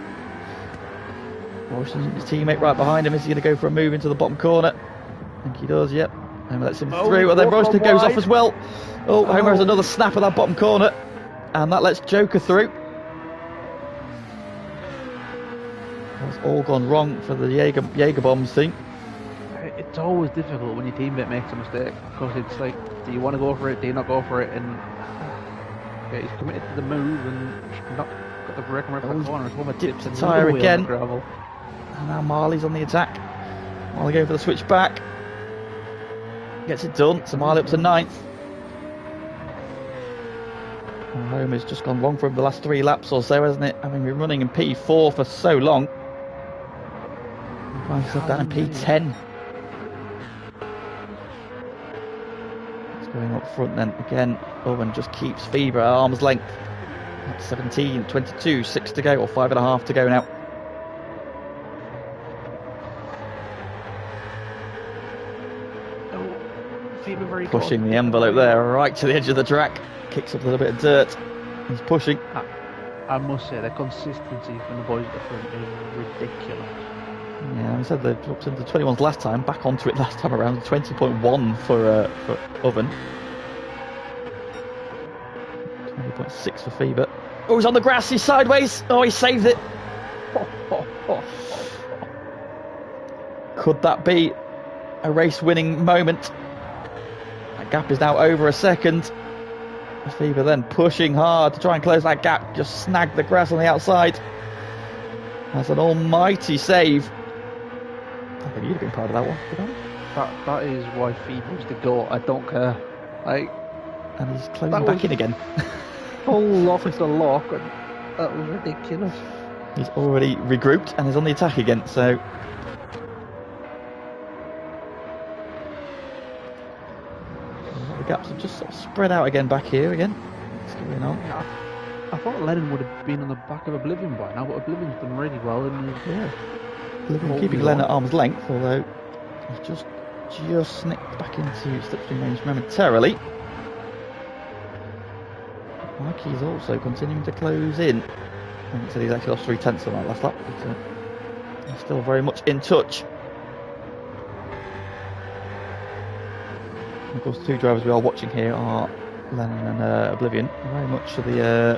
Washington's teammate right behind him. Is he going to go for a move into the bottom corner? I think he does. Yep. Homer lets him through, and then Washington goes off as well. Homer has another snap at that bottom corner, and that lets Joker through. It's all gone wrong for the Jaeger bombs thing. It's always difficult when your teammate makes a mistake because it's like, do you want to go for it? Do you not go for it? And he's committed to the move and not got the brake right for the corner. Homer dips the tyre again. And now Marley's on the attack. Marley going for the switch back. Gets it done. So Marley up to 9th. And Homer's just gone wrong for him the last 3 laps or so, hasn't it? Having been running in P4 for so long. Finds himself down in P10. It's going up front then again. Owen just keeps Fever at arm's length. 17, 22, 6 to go, or 5.5 to go now. Very pushing the envelope there, right to the edge of the track. Kicks up a little bit of dirt. He's pushing. I must say, the consistency from the boys at the front is ridiculous. Yeah, I said they dropped into 21s last time, back onto it last time around. 20.1 for Oven. 20.6 for Fever. Oh, he's on the grass, he's sideways. Oh, he saved it. Could that be a race-winning moment? That gap is now over a second. Fever then pushing hard to try and close that gap. Just snagged the grass on the outside. That's an almighty save. I think you'd have been proud of that one. That is why Fever's the GOAT. I don't care. And he's closing back in again. Full off the lock. That was ridiculous. He's already regrouped and is on the attack again. So. The gaps have just sort of spread out again back here again. What's going on? Yeah, I thought Lennon would have been on the back of Oblivion by now, but Oblivion's done really well. Oblivion keeping Lennon at arm's length, although he's just snipped back into slipstream range momentarily. Mikey's also continuing to close in. I think said he's actually lost 3/10 on that last lap, but he's still very much in touch. Of course, the two drivers we are watching here are Lennon and Oblivion. Very much the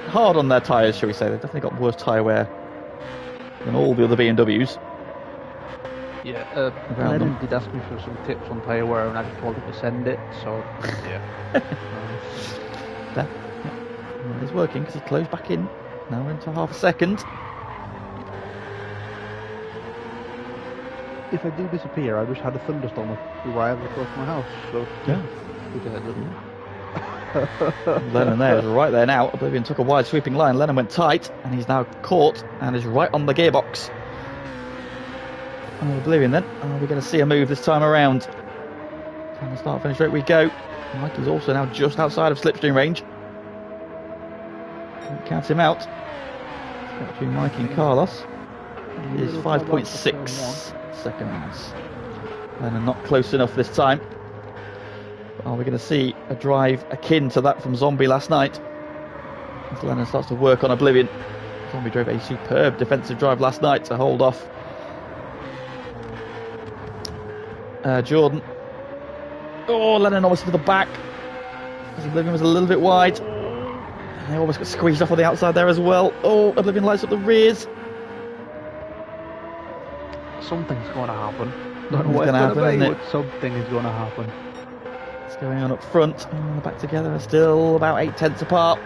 hard on their tyres, shall we say. They've definitely got worse tyre wear than all the other BMWs. Yeah, Lennon did ask me for some tips on tyre wear, and I just told him to send it. So yeah, well, it's working because he closed back in. Now we're into half a second. If I do disappear, I just had a thunderstorm arrive across my house. So yeah. Lennon there is right there now. Oblivion took a wide sweeping line. Lennon went tight and he's now caught and is right on the gearbox. And Oblivion then. Are we going to see a move this time around? And the start finish rate we go. Mikey's also now just outside of slipstream range. Don't count him out. Between Mikey and Carlos is 5.6 seconds. Lennon not close enough this time. Are we going to see a drive akin to that from Zombie last night? As Lennon starts to work on Oblivion. Zombie drove a superb defensive drive last night to hold off Jordan. Oh, Lennon almost to the back. As Oblivion was a little bit wide. And they almost got squeezed off on the outside there as well. Oh, Oblivion lights up the rears. Something's going to happen. Something's going to happen, isn't it? Something is going to happen. What's going on up front? And back together are still about 8/10 apart.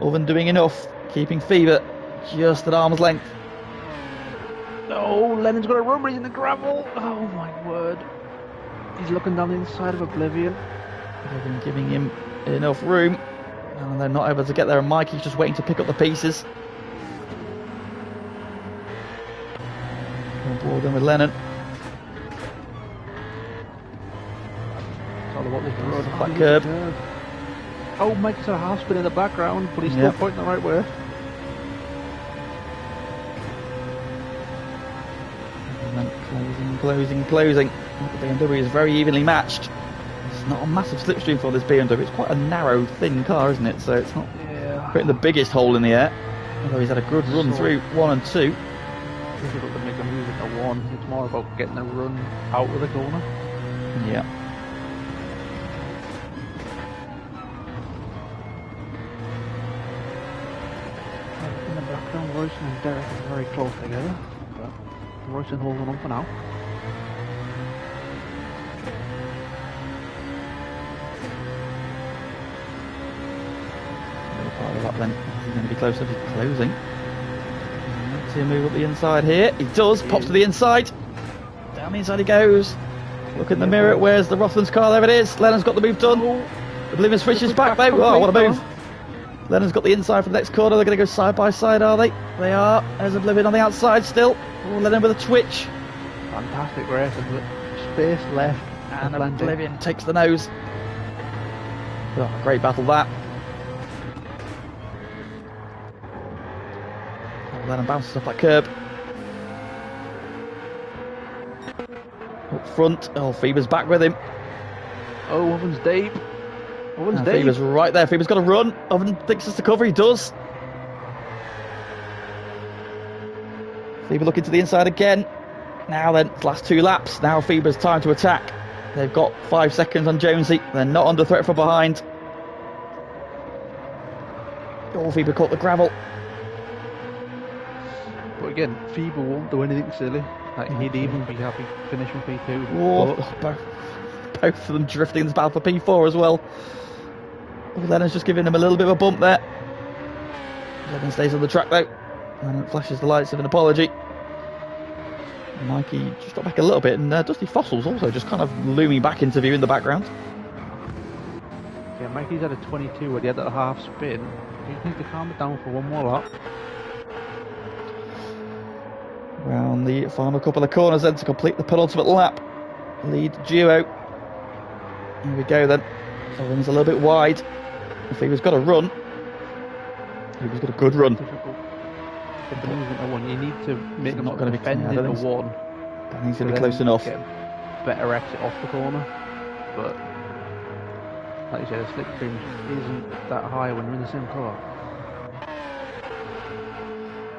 Oven doing enough, keeping Fever just at arm's length. Oh, Lennon's got a run, but he's in the gravel. Oh my word. He's looking down the inside of Oblivion. Oblivion giving him enough room. And they're not able to get there, and Mikey's just waiting to pick up the pieces. On board then with Lennon. That curb. Oh, Mike's a half spin in the background, but he's still pointing the right way. And then closing. The BMW is very evenly matched. It's not a massive slipstream for this BMW. It's quite a narrow, thin car, isn't it? So it's not creating the biggest hole in the air. Although he's had a good run through 1 and 2. Difficult to make a move into 1. It's more about getting a run out of the corner. Yeah. In the background, Royston and Derek are very close together. But Royston holding on for now. Part of that then. He's going to be closer. He's closing. Let's see him move up the inside here. He does. Pops to the inside. Down the inside he goes. Look in the mirror. Where's the Rothmans car? There it is. Lennon's got the move done. Oblivion switches back though. Oh, what a move. Lennon's got the inside for the next corner. They're going to go side by side, are they? They are. There's Oblivion on the outside still. Oh, Lennon with a twitch. Fantastic race. Space left. And Oblivion takes the nose. Oh, great battle that. Lennon bounces off that curb. Up front. Oh, Feber's back with him. Oh, Oven's deep. Oven's deep. Feber's right there. Feber's got to run. Oven thinks it's the cover. He does. Feber looking to the inside again. Now then, last 2 laps. Now Feber's time to attack. They've got 5 seconds on Jonesy. They're not under threat from behind. Oh, Feber caught the gravel. But again, Feber won't do anything silly. Like, he'd even be happy finishing P2. Oh, both of them drifting in the battle for P4 as well. Oh, Lennon's just giving him a little bit of a bump there. Lennon stays on the track though. And flashes the lights of an apology. Mikey just got back a little bit, and Dusty Fossil's also just kind of looming back into view in the background. Yeah, Mikey's had a 22 where he had that half spin. Do you think to calm it down for one more lap? Round the final couple of corners then to complete the penultimate lap. Lead duo. Here we go then. Owen's a little bit wide. If he was got a run, he was got a good run. Difficult. If the movement at one, you need to make them not going to be defending the one. That needs to be close enough. Get better exit off the corner. But like you said, the slipstream isn't that high when you're in the same car.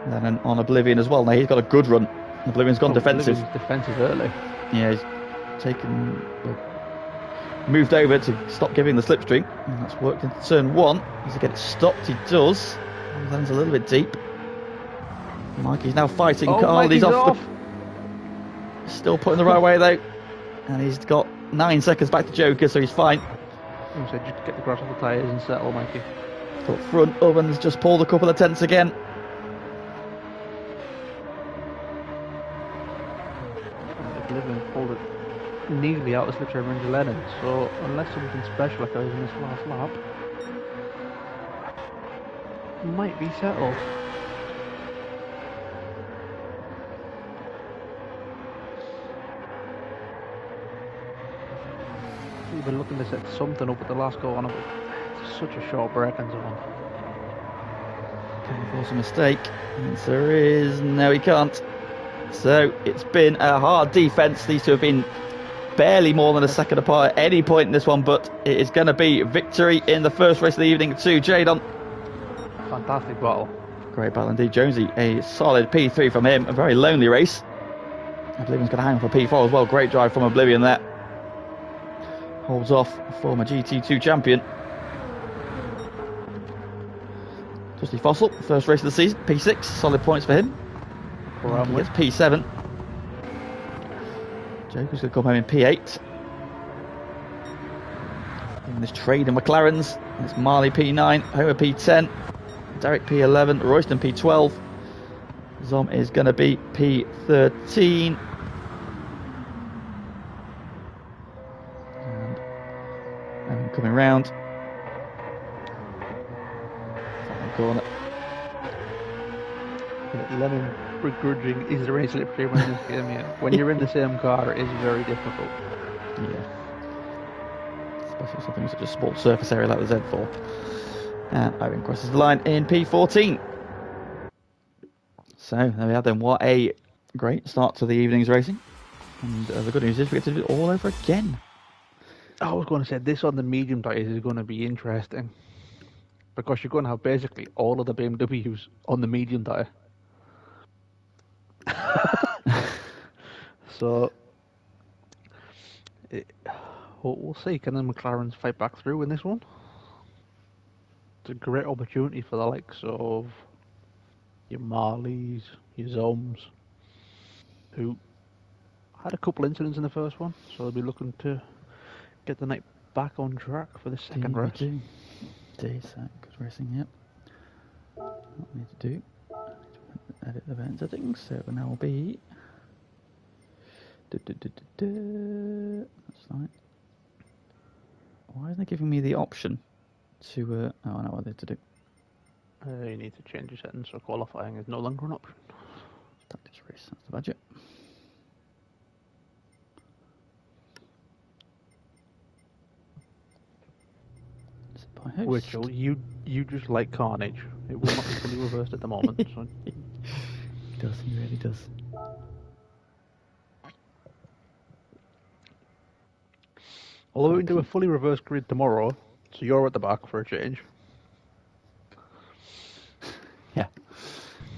And then on Oblivion as well. Now he's got a good run. Oblivion's gone defensive. Oblivion's defensive early. Yeah, he's taken, moved over to stop giving the slipstream, and that's worked into turn 1. Does he get it stopped? He does. Lands a little bit deep. Mikey's now fighting Carl. Mikey's He's off. Still putting the right way though, and he's got 9 seconds back to Joker, so he's fine. I said just get the grass off the tyres and settle, Mikey. Up front, Ovens just pulled a couple of tenths again. Oblivion pulled it nearly out of the slipstream range of Lennon, so unless something special occurs in this last lap, might be settled. We've been looking to set something up at the last corner, but it's such a short braking zone. Can he force a mistake? Answer is no, he can't. So it's been a hard defence. These two have been barely more than a second apart at any point in this one, but it is going to be victory in the first race of the evening to Jadon. Fantastic battle. Great battle indeed. Jonesy, a solid P3 from him. A very lonely race. Oblivion's going to hang for P4 as well. Great drive from Oblivion there. Holds off former GT2 champion. Dusty Fossil, first race of the season, P6, solid points for him. He gets P7. Joker's going to come home in P8. In this trade in McLaren's, it's Marley P9, Homer P10, Derek P11, Royston P12. Zom is going to be P13. And coming round. Second corner. Lennon begrudging is there any slipstream in this game yet? When you're in the same car, it is very difficult. Yeah. Especially something such a small surface area like the Z4. And Irving crosses the line in P14. So there we have then. What a great start to the evening's racing. And the good news is we get to do it all over again. I was going to say this on the medium tyres is going to be interesting. Because you're going to have basically all of the BMWs on the medium tyre. So we'll see. Can the McLarens fight back through in this one? It's a great opportunity for the likes of your Marleys, your Zoms, who had a couple incidents in the first one, so they'll be looking to get the night back on track for the second race. Decent, good racing, yep. What we need to do, edit the event settings, so it will now be. That's right. Why isn't it giving me the option to? Oh, I know what I need to do. You need to change your settings so qualifying is no longer an option. Tactics race, that's the budget. Which you just like carnage. It will not be fully reversed at the moment. So. He does. He really does. Although we can do a fully reverse grid tomorrow, so you're at the back for a change. Yeah.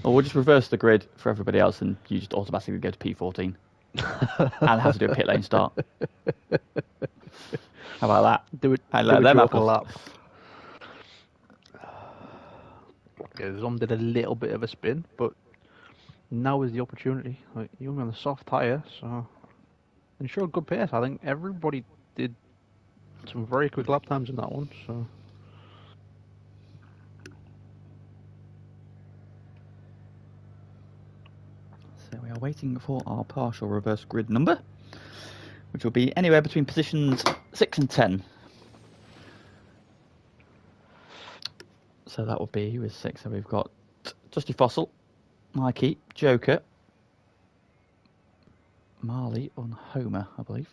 Or we'll just reverse the grid for everybody else, and you just automatically go to P14 and have to do a pit lane start. How about that? Do it. And Do let a them have joker fun. lap. Yeah, Zom did a little bit of a spin, but now is the opportunity. Like, you're on a soft tyre, so and sure, good pace. I think everybody did some very quick lap times in that one. So So we are waiting for our partial reverse grid number, which will be anywhere between positions 6 and 10. So that will be with 6. So we've got Dusty Fossil, Mikey, Joker, Marley, and Homer, I believe.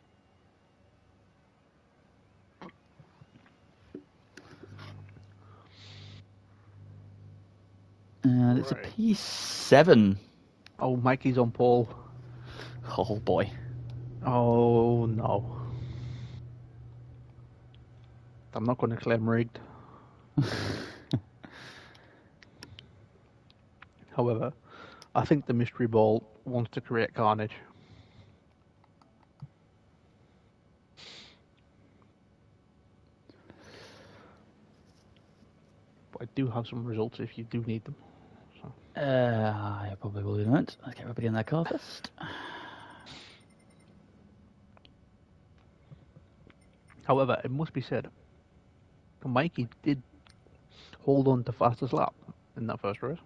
And it's a P7. oh, Mikey's on pole. Oh boy. Oh no. I'm not going to claim rigged. However, I think the mystery ball wants to create carnage. But I do have some results if you do need them. So. I probably will in a minute. Let's get everybody in their car first. However, it must be said, Mikey did hold on to fastest lap in that first race.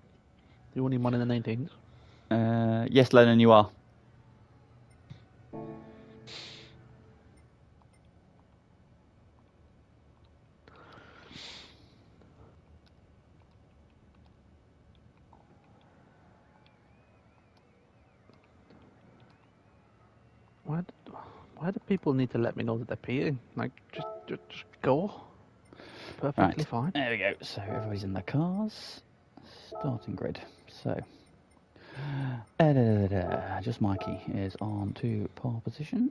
The only man in the 19s. Yes, Lennon, you are. Why do people need to let me know that they're peeing? Like, just go. Perfectly fine. There we go. So everybody's in their cars. Starting grid. So, just Mikey is on to pole position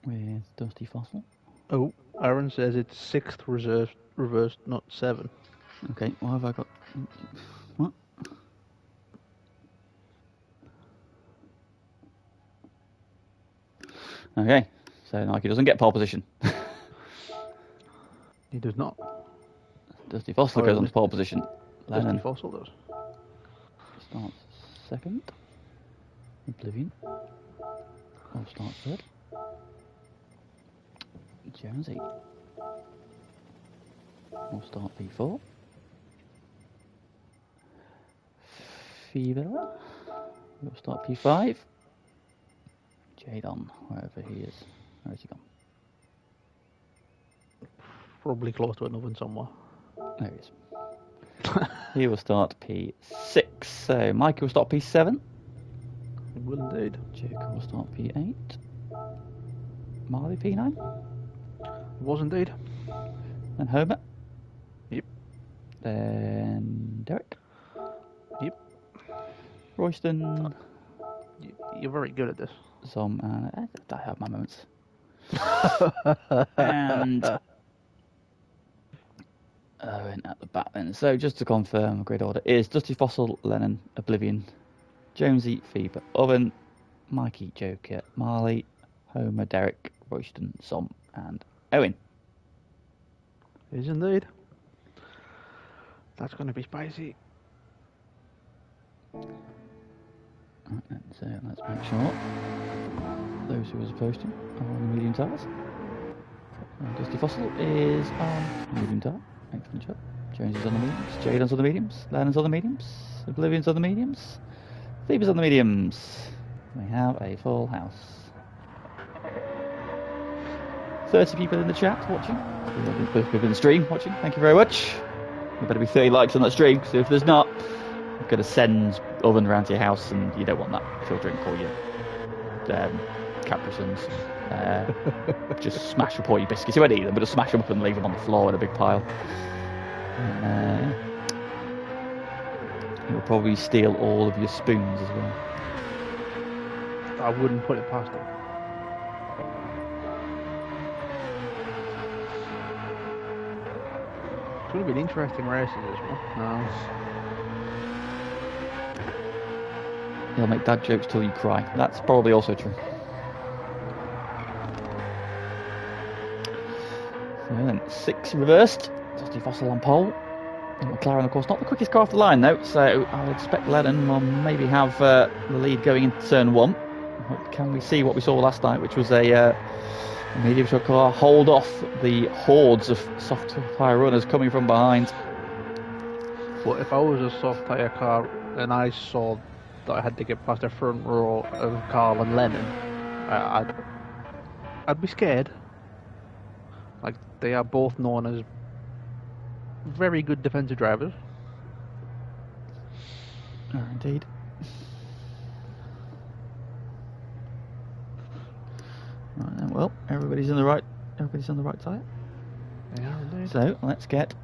with Dusty Fossil. Oh, Aaron says it's 6th reversed, not 7. Okay, what have I got? What? Okay, so Nike doesn't get pole position. He does not. Dusty Fossil goes on to pole position. Dusty Fossil does. Starts second. Oblivion. Or starts third. Jonesy. Will start P4. Fever. Will start P5. Jadon, wherever he is. Where has he gone? Probably close to an oven somewhere. There he is. He will start P6. So Mikey will start P7. He will indeed. Joker will start P8. Marley P9. He was indeed. Then Homer. Yep. Then Derek. Yep. Royston. You're very good at this. Zom, and I have my moments. And Owen at the back then. So just to confirm, grid order is Dusty Fossil, Lennon, Oblivion, Jonesy, Fever, Owen, Mikey, Joker, Marley, Homer, Derek, Royston, Zom, and Owen. It is indeed. That's going to be spicy. Right, so let's make sure those who are supposed to are on the medium tires. Dusty Fossil is on medium tire. Excellent job. Jones is on the mediums. Jadon's on the mediums. Lennon's on the mediums. Oblivion's on the mediums. Fever's on the mediums. We have a full house. 30 people in the chat watching. 30 people in the stream watching. Thank you very much. There better be 30 likes on that stream, because if there's not, I'm going to send oven around to your house, and you don't want that filtering for your Capri Suns. Just smash up all your biscuits. You won't eat them, but just smash them up and leave them on the floor in a big pile. You'll probably steal all of your spoons as well. I wouldn't put it past him. It's going to be an interesting race this one. He'll make dad jokes till you cry. That's probably also true. So then 6 reversed. Dusty Fossil on pole. And McLaren, of course, not the quickest car off the line though. So I would expect Lennon will maybe have the lead going into turn 1. Can we see what we saw last night, which was a medium truck car hold off the hordes of soft tyre runners coming from behind? But if I was a soft tyre car and I saw that I had to get past the front row of Carl and Lennon, I'd be scared. Like, they are both known as very good defensive drivers. Oh, indeed. Right then, well, everybody's on the right tyre. They are indeed. So let's get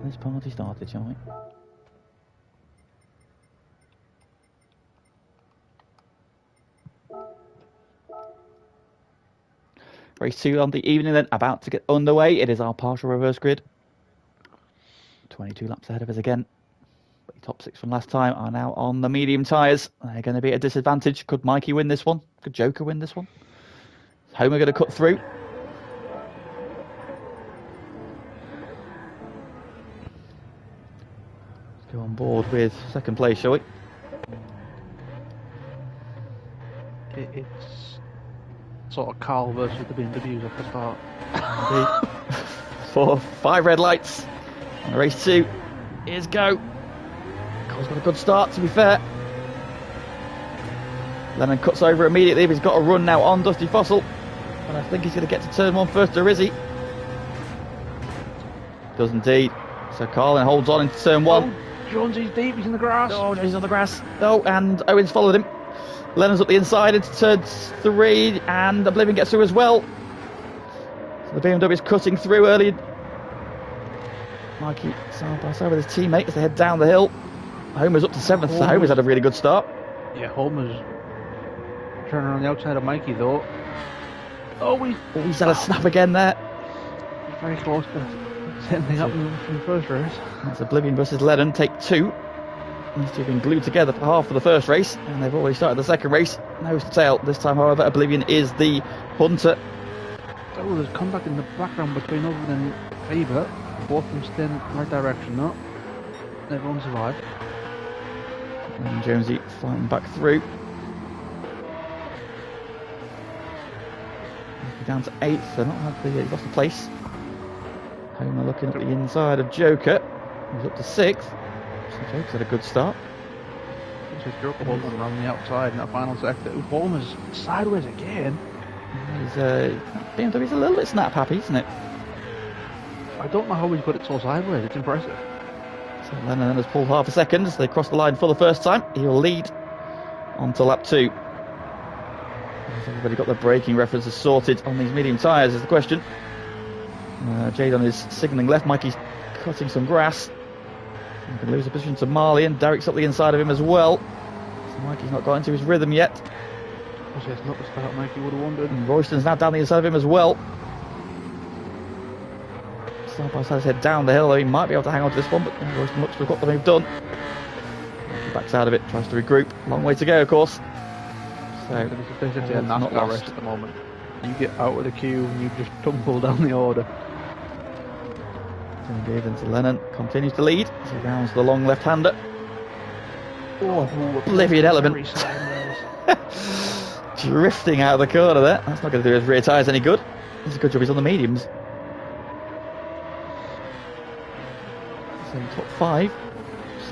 this party started, shall we? Race 2 on the evening then, about to get underway. It is our partial reverse grid. 22 laps ahead of us again. But the top 6 from last time are now on the medium tyres. They're going to be at a disadvantage. Could Mikey win this one? Could Joker win this one? Is Homer going to cut through? Let's go on board with second place, shall we? It's sort of Carl versus the BMWs at the start. For 5 red lights. And race 2 is go. Carl's got a good start, to be fair. Lennon cuts over immediately, but he's got a run now on Dusty Fossil. And I think he's going to get to turn 1 first, or is he? Does indeed. So Carl then holds on into turn 1. Oh, Jonesy's deep, he's in the grass. Oh, he's on the grass. Oh, and Owens followed him. Lennon's up the inside into turn 3, and Oblivion gets through as well. So the BMW is cutting through early. Mikey side by side with his teammate as they head down the hill. Homer's up to 7th, so Homer's had a really good start. Yeah, Homer's turning on the outside of Mikey though. Oh, He's had a snap again there. He's very close to setting things up in the first race. That's Oblivion versus Lennon, take 2. These two have been glued together for half of the first race, and they've already started the second race. Nose to tail. This time, however, Oblivion is the hunter. Oh, there's contact in the background between Oblivion and Faber. Both of them still in the right direction though. Everyone survived. And Jonesy flying back through. Down to 8th, so not had he's lost the place. Homer looking at the inside of Joker. He's up to 6th. So Joker's had a good start. So Joker Holman around the outside in that final sector. Holman's sideways again. BMW's a little bit snap happy, isn't it? I don't know how he's got it so sideways, it's impressive. So Lennon then has pulled half a second as they cross the line for the first time. He will lead on to lap 2. Has everybody got their braking references sorted on these medium tyres is the question. Jadon is signalling left. Mikey's cutting some grass. He can lose a position to Marley, and Derek's up the inside of him as well. So Mikey's not got into his rhythm yet. It's not the start Mikey would have wanted. And Royston's now down the inside of him as well. Side by side head down the hill, though he might be able to hang on to this one, but Royston looks to have got the move done. He backs out of it, tries to regroup. Long way to go, of course. So it's basically a NASCAR race at the moment. You get out of the queue and you just tumble down the order. Indeed, into Lennon continues to lead as he rounds the long left-hander. Oh, Oblivion element. Drifting out of the corner there. That's not going to do his rear tyres any good. It's a good job he's on the mediums. So top 5,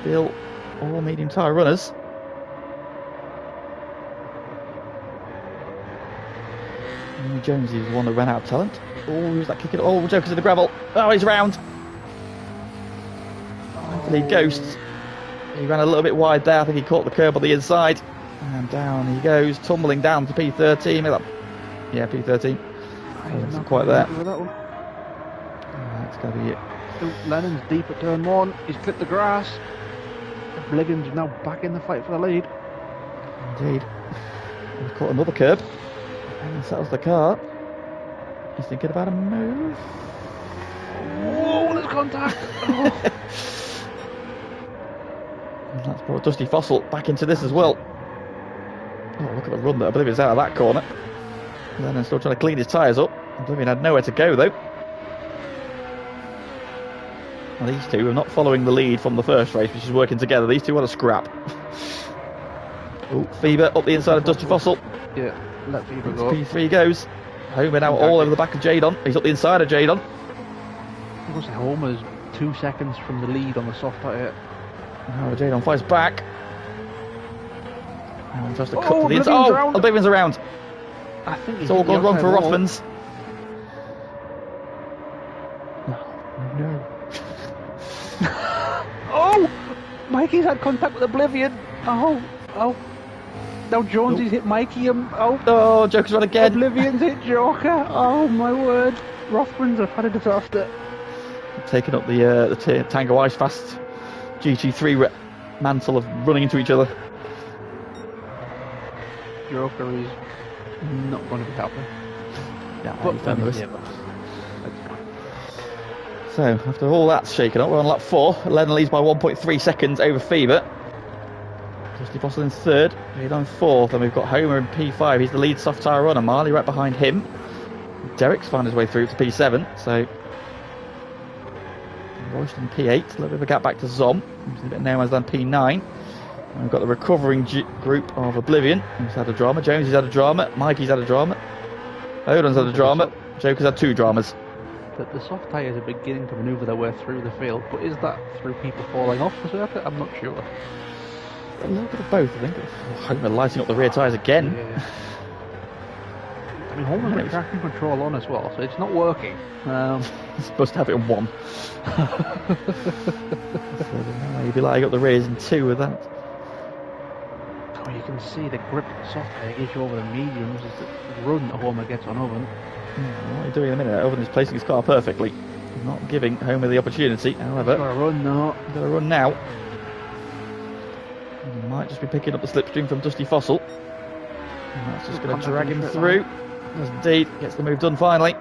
still all medium tyre runners. Jones is the one that ran out of talent. Oh, who's that kicking? Oh, Joker's in the gravel. Oh, he's round. Hopefully Ghosts. He ran a little bit wide there. I think he caught the curb on the inside. And down he goes, tumbling down to P13. Yeah, P13. He's not quite there. That That's going to be it. Lennon's deep at turn 1. He's clipped the grass. Oblivion's now back in the fight for the lead. Indeed. We've caught another curb. And settles the car. He's thinking about a move. Whoa, there's contact! Oh. And that's brought Dusty Fossil back into this as well. Oh, look at the run that Oblivion's out of that corner. Lennon's still trying to clean his tyres up. Oblivion had nowhere to go though. And these two are not following the lead from the first race, which is working together. These two want to scrap. Oh, Fever up the inside of Dusty Fossil. Yeah, let Fever go. P3 goes. Homer now all over the back of Jadon. He's up the inside of Jadon. I was Homer's 2 seconds from the lead on the soft tyre. Oh, Jadon fights back. And tries to cut to the Oblivion's inside. Oh, around. Oblivion's around. I think It's all gone wrong for Rothmans. No. Oh! Mikey's had contact with Oblivion. Oh. Now Jonesy's hit Mikey. Oh, Joker's run again. Oblivion's hit Joker. Oh my word. Rothmans have had a disaster. Taking up the Tango Ice Fast GT3 mantle of running into each other. Joker is not going to be happy. Yeah, But he's done with this. that's fine. So, after all that's shaken up, we're on lap 4. Lennon leads by 1.3 seconds over Fever. Dusty Fossil in 3rd, Jade on 4th, and we've got Homer in P5. He's the lead soft tyre runner. Marley right behind him. Derek's found his way through to P7, so Royston P8, a little bit of a gap back to Zom, who's a bit now as than P9. And we've got the recovering group of Oblivion, who's had a drama. Jonesy's had a drama. Mikey's had a drama. Odin's had a drama. Joker's had 2 dramas. The soft tyres are beginning to manoeuvre their way through the field, but is that through people falling off the circuit? I'm not sure. A little bit of both, I think. Homer lighting up the rear tyres again. Yeah. I mean, Homer's got traction control on as well, so it's not working. He's supposed to have it on 1. So maybe lighting up the rears in 2 with that. Oh, you can see the grip that the soft tyre gives you over the mediums is the run that Homer gets on Oven. What are you doing in a minute? Owen is placing his car perfectly. He's not giving Homer the opportunity, however. Got a run now. He's got a run now. He might just be picking up the slipstream from Dusty Fossil. And that's just going to drag him through. Does indeed. Gets the move done finally.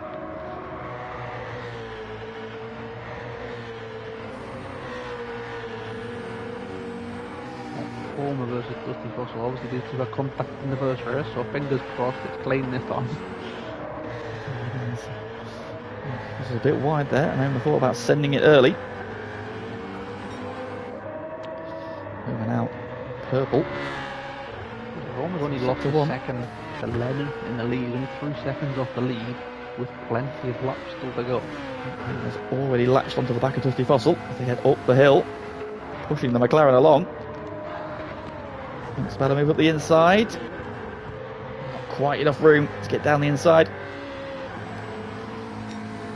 Homer versus Dusty Fossil. Obviously, these two had contact in the first race, so fingers crossed it's clean this time. This is a bit wide there, and I haven't thought about sending it early. Moving out purple. Homer's only lost a second to Lennon in the lead, only 3 seconds off the lead, with plenty of laps still to go. Has already latched onto the back of Dusty Fossil as they head up the hill, pushing the McLaren along. Thinks about a move up the inside. Not quite enough room to get down the inside.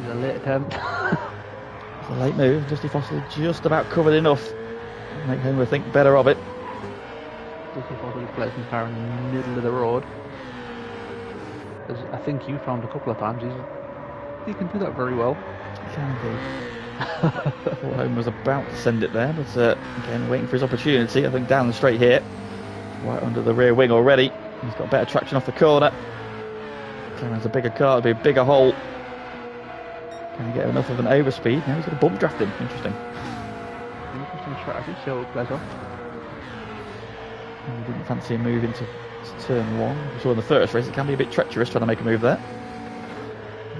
It's a late attempt. It's a late move. Dusty Fossil just about covered enough to make Homer think better of it. Dusty Fossil plays his car in the middle of the road. As I think you found a couple of times, he can do that very well. Can do. I thought Homer was about to send it there, but again, waiting for his opportunity. I think down the straight here, right under the rear wing already. He's got better traction off the corner. McLaren's a bigger car, it'll be a bigger hole. Can he get enough of an overspeed? Now he's got a bump draft him. Interesting. Interesting strategy, so it plays off. He didn't fancy a move into turn 1. We saw in the first race it can be a bit treacherous trying to make a move there.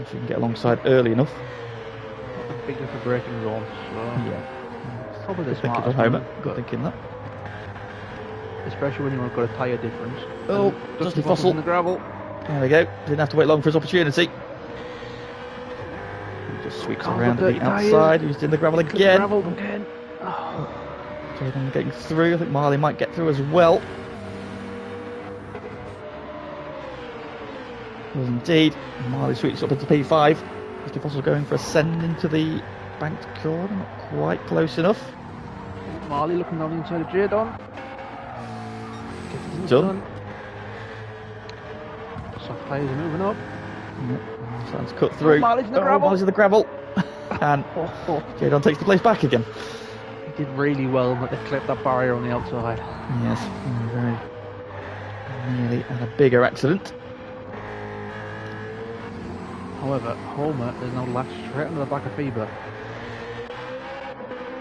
If you can get alongside early enough. Bigger for braking zones, so yeah. probably the Thinking smartest of Homer. move, Good thinking that. especially when you've got a tyre difference. Oh, Dusty Fossil in the gravel. There we go. Didn't have to wait long for his opportunity. He just sweeps around the outside. He's in the gravel again. Oh. Jayden getting through. I think Marley might get through as well. Does indeed. Marley sweeps up into P5. Dusty Fossil going for a send into the banked corner. Not quite close enough. Marley looking down the inside of Jadon. Done. Soft tyres are moving up. Sounds cut through. Marley's in the gravel. Marley's in the gravel. And Jadon takes the place back again. did really well that they clipped that barrier on the outside. Yes, very nearly had a bigger accident. However, Homer is now lashed straight into the back of Fever.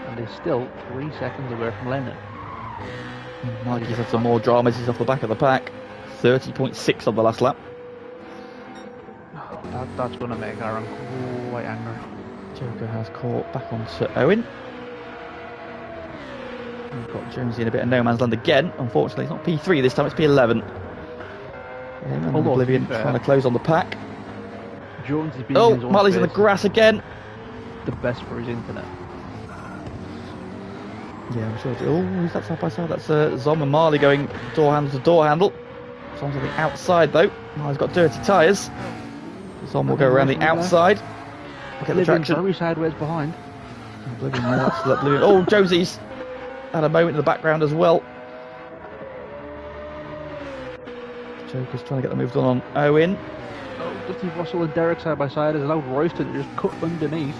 And is still 3 seconds away from Lennon. Mikey's had some more dramas. He's off the back of the pack. 30.6 on the last lap. That's going to make Aaron quite angry. Joker has caught back onto Owen. We've got Jonesy in a bit of no man's land again. Unfortunately, it's not P3 this time, it's P11. And Oblivion trying to close on the pack. Jones is being oh, Marley's in the grass again. The best for his internet. Yeah, I'm sure. Oh, who's that side by side? That's Zom and Marley going door handle to door handle. Zom's on the outside though. Marley's got dirty tyres. Zom will go around the outside. Look at the traction. Very sideways behind. Oblivion, Oblivion. Oh, Josie's had a moment in the background as well. Joker's trying to get the move done on Owen. Oh, Dusty Russell and Derek side by side. Has allowed Royston to just cut underneath.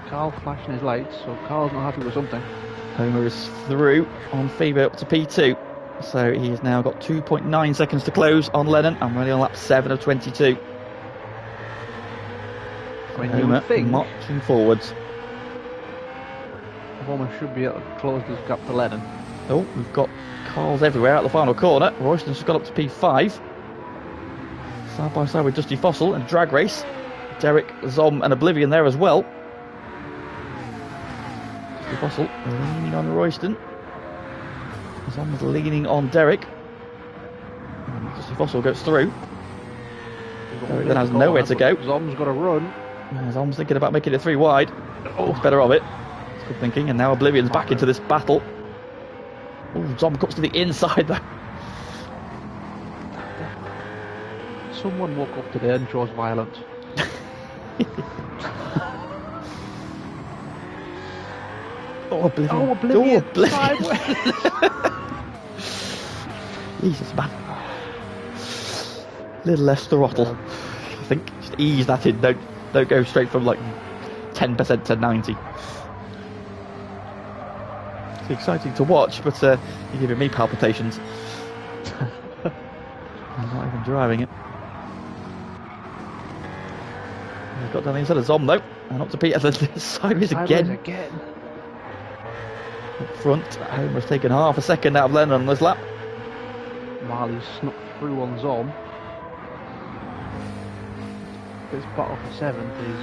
Carl flashing his lights, so Carl's not happy with something. Homer is through on Fever up to P2. So he has now got 2.9 seconds to close on Lennon. I'm only on lap 7 of 22. When Homer you would think marching forwards. Homer should be able to close this gap to Lennon. Oh, we've got Carls everywhere out the final corner. Royston's just got up to P5. Side by side with Dusty Fossil and drag race. Derek, Zom and Oblivion there as well. Dusty Fossil leaning on Royston. Zom's leaning on Derek. And Dusty Fossil goes through. Derek then has nowhere to go. Zom's got to run. Zom's thinking about making it 3 wide. Oh, it's better of it. It's good thinking. And now Oblivion's back into this battle. Oh, Zom cuts to the inside though. Someone woke up today and chose violence. Oh, Oblivion. Oh, Oblivion. Oh, Oblivion. Jesus, man. Little less throttle. I think. Just ease that in. Don't go straight from like 10% to 90. It's exciting to watch, but you're giving me palpitations. I'm not even driving it. He's got down the inside of Zom though, and up to Peter, then sideways again. Up front, Homer's taken half a second out of Lennon on this lap. Marley's snuck through on Zom. This battle for 7th is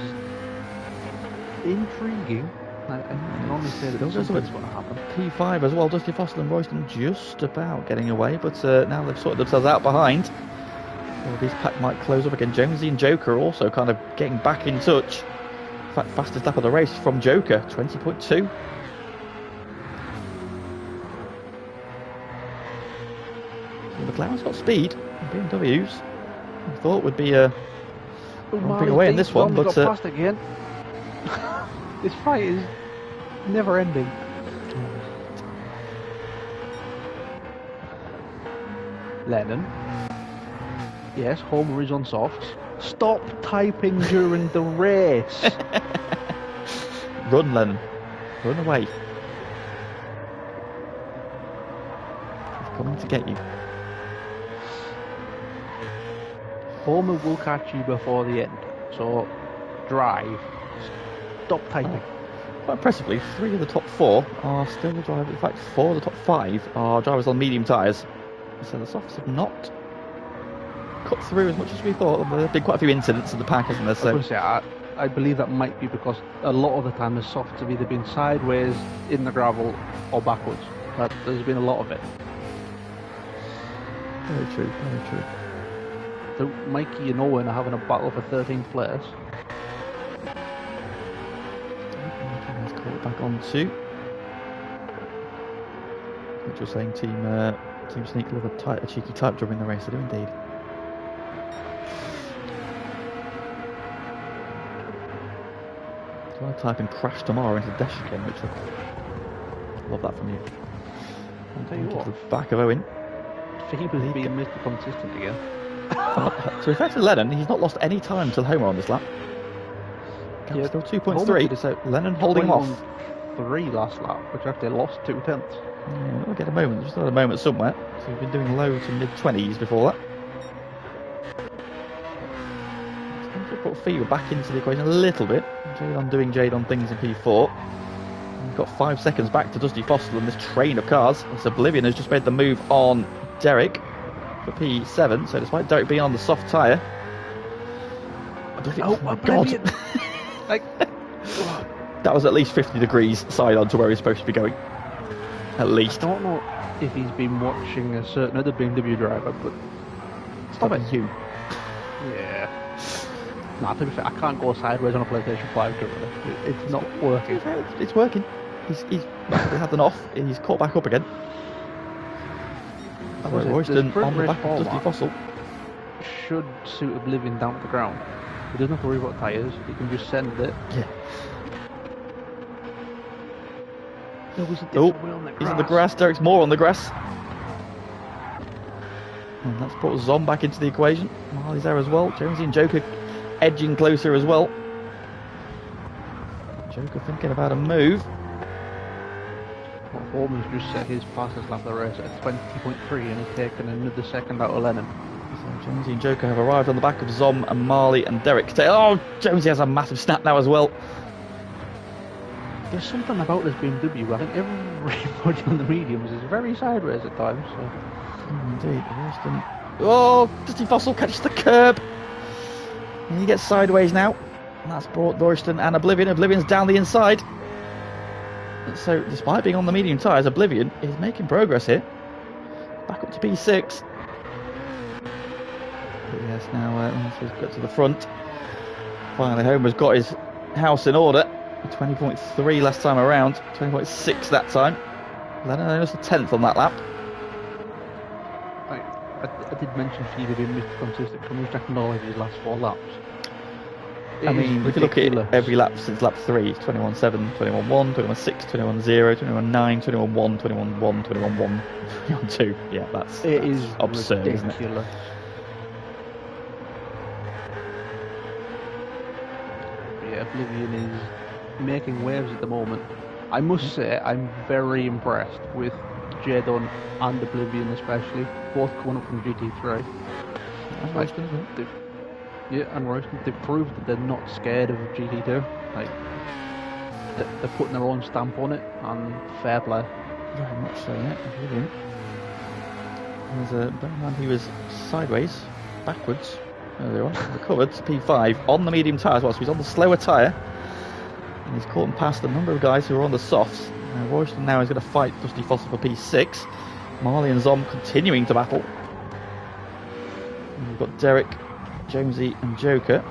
intriguing. I can only say that something's going to happen. P5 as well, Dusty Fossil and Royston just about getting away, but now they've sorted themselves out behind. Well, this pack might close up again. Jonesy and Joker are also kind of getting back in touch. In fact, fastest lap of the race from Joker, 20.2. McLaren's got speed. BMWs I thought would be big away in this one, but got past again. This fight is never ending. Lennon. Yes, Homer is on softs. Stop typing during the race. Run, Lennon. Run away. He's coming to get you. Homer will catch you before the end. So, drive. Stop typing. Quite impressively, 3 of the top 4 are still drivers. In fact, 4 of the top 5 are drivers on medium tyres. So the softs have not cut through as much as we thought. There have been quite a few incidents in the pack, hasn't there? So I believe that might be because a lot of the time the softs have either been sideways in the gravel or backwards. But there's been a lot of it. Very true, very true. So Mikey and Owen are having a battle for 13th place. Let's call it back on 2. Which was saying Team Sneak love a cheeky type job in the race. They do indeed. So I type in crash tomorrow into the dash again, which I love that from you. I'll tell you what. The back of Owen. Feeber's being Mr. Consistent again. So effectively Lennon, he's not lost any time till Homer on this lap. Gap still Homer 2.3, did so Lennon holding him off. 3 last lap, which actually lost 2 tenths. Yeah, we'll get a moment, just a moment somewhere. So we've been doing low to mid-20s before that. It's going to put Fever back into the equation a little bit. Jadon doing Jadon things in P4. We've got 5 seconds back to Dusty Fossil and this train of cars. As Oblivion has just made the move on Derek for P7. So despite Derek being on the soft tyre, oh my Oblivion. God. Like, that was at least 50 degrees side on to where he's supposed to be going. At least. I don't know if he's been watching a certain other BMW driver, but Stop it, you. Yeah. Nah, to be fair, I can't go sideways on a PlayStation 5 currently. It's not working. It's working. He's had an off. He's caught back up again. Royston on the back of Dusty Fossil. Should suit Oblivion down to the ground. He doesn't have to worry about tyres. He can just send it. Yeah. Oh, he's on the grass. Derek's more on the grass. And that's brought Zom back into the equation. Marley's there as well. Jonesy and Joker edging closer as well. Joker thinking about a move. Well, Foreman's just set his fastest lap of the race at 20.3 and has taken another second out of Lennon. So Jonesy and Joker have arrived on the back of Zom and Marley and Derek. Oh, Jonesy has a massive snap now as well. There's something about this BMW. I think everybody on the mediums is very sideways at times. So. Indeed. Oh, Dusty Fossil catches the curb. And he gets sideways now. And that's brought Royston and Oblivion. Oblivion's down the inside. So, despite being on the medium tyres, Oblivion is making progress here. Back up to P6. But yes, now he's got to the front. Finally, Homer's got his house in order. 20.3 last time around, 20.6 that time. Lennon only lost a 10th on that lap. I did mention Fever being Mr. Consistent. Can we just acknowledge his last 4 laps? I mean, if you look at it, every lap since lap 3, 21.7, 21.1, 21.6, 21.0, 21.9, 21.1, 21.1, 21.1, 21.2. Yeah, that's absurd, ridiculous. Isn't it? Yeah, Oblivion is making waves at the moment. I must say, I'm very impressed with Jadon and Oblivion especially, both coming up from GT3. And Royston, isn't it? Yeah, and Royston, they've proved that they're not scared of GT2. Like, they're putting their own stamp on it, and fair play. Very much so, yeah. Brilliant. There's a man who was sideways, backwards, earlier on, recovered to P5 on the medium tyre as well, so he's on the slower tyre. And he's caught and passed a number of guys who are on the softs. Royston now is going to fight Dusty Fossil for P6. Marley and Zom continuing to battle. And we've got Derek, Jonesy and Joker.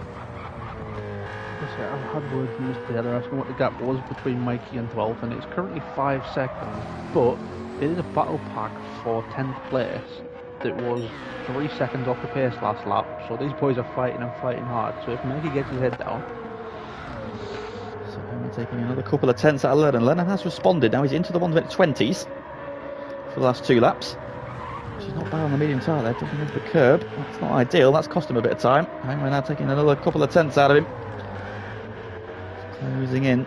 I've had word from Mr. Taylor asking what the gap was between Mikey and 12th, and it's currently 5 seconds, but it is a battle pack for 10th place that was 3 seconds off the pace last lap, so these boys are fighting and fighting hard. So if Mikey gets his head down, so we're taking another couple of tenths out of Lennon. Lennon has responded. Now he's into the 1-minute 20s for the last 2 laps. She's not bad on the medium tyre there, jumping into the curb. That's not ideal. That's cost him a bit of time. And we're now taking another couple of tenths out of him. Closing in.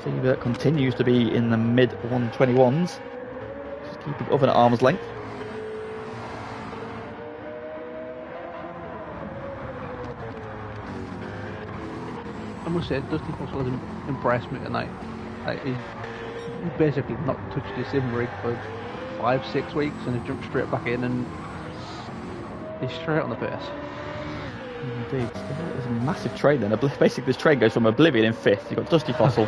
Fever continues to be in the mid 121s. Just keeping Oven at arm's length. I must say, Dusty Fossil has impressed me tonight. Like, he's basically not touched his sim rig for 5-6 weeks, and he jumped straight back in, and he's straight on the pace. Indeed, there's a massive train then. Basically, this train goes from Oblivion in 5th. You've got Dusty Fossil,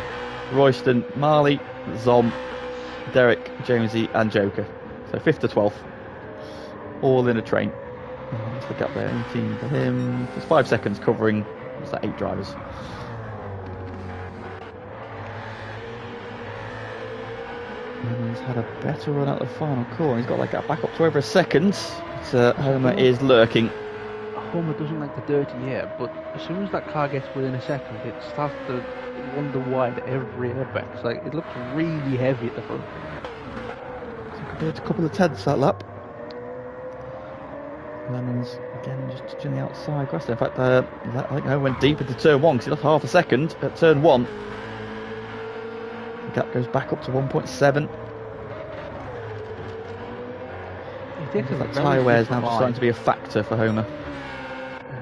Royston, Marley, Zom, Derek, Jonesy, and Joker. So 5th to 12th, all in a train. Let's look up there. 18 to him. It's 5 seconds covering. What's that? 8 drivers. And he's had a better run out the final corner. He's got like that back up to over a second. But Homer is lurking. Homer doesn't like the dirty air, but as soon as that car gets within a second, it starts to wonder why every airbag's like, it looks really heavy at the front. So compared to a couple of tenths that lap. Lennon's again just touching the outside grass. In fact, I think I went deep into turn 1 because he lost half a second at turn 1. The gap goes back up to 1.7. That tyre wear is now just starting to be a factor for Homer.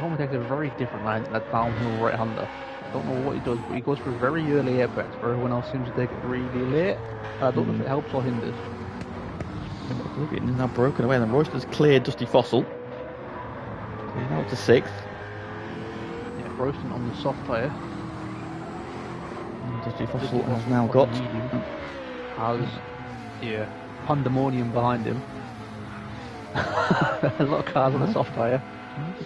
Homer takes a very different line, that downhill right-hander. I don't know what he does, but he goes for a very early apex, where everyone else seems to take it really late. I don't know if it helps or hinders. Oblivion is now broken away, and Royster's cleared Dusty Fossil. He's now up to 6th. Yeah, Royston on the soft tyre. Dusty Fossil has now got... Has, pandemonium behind him. A lot of cars on the soft tyre.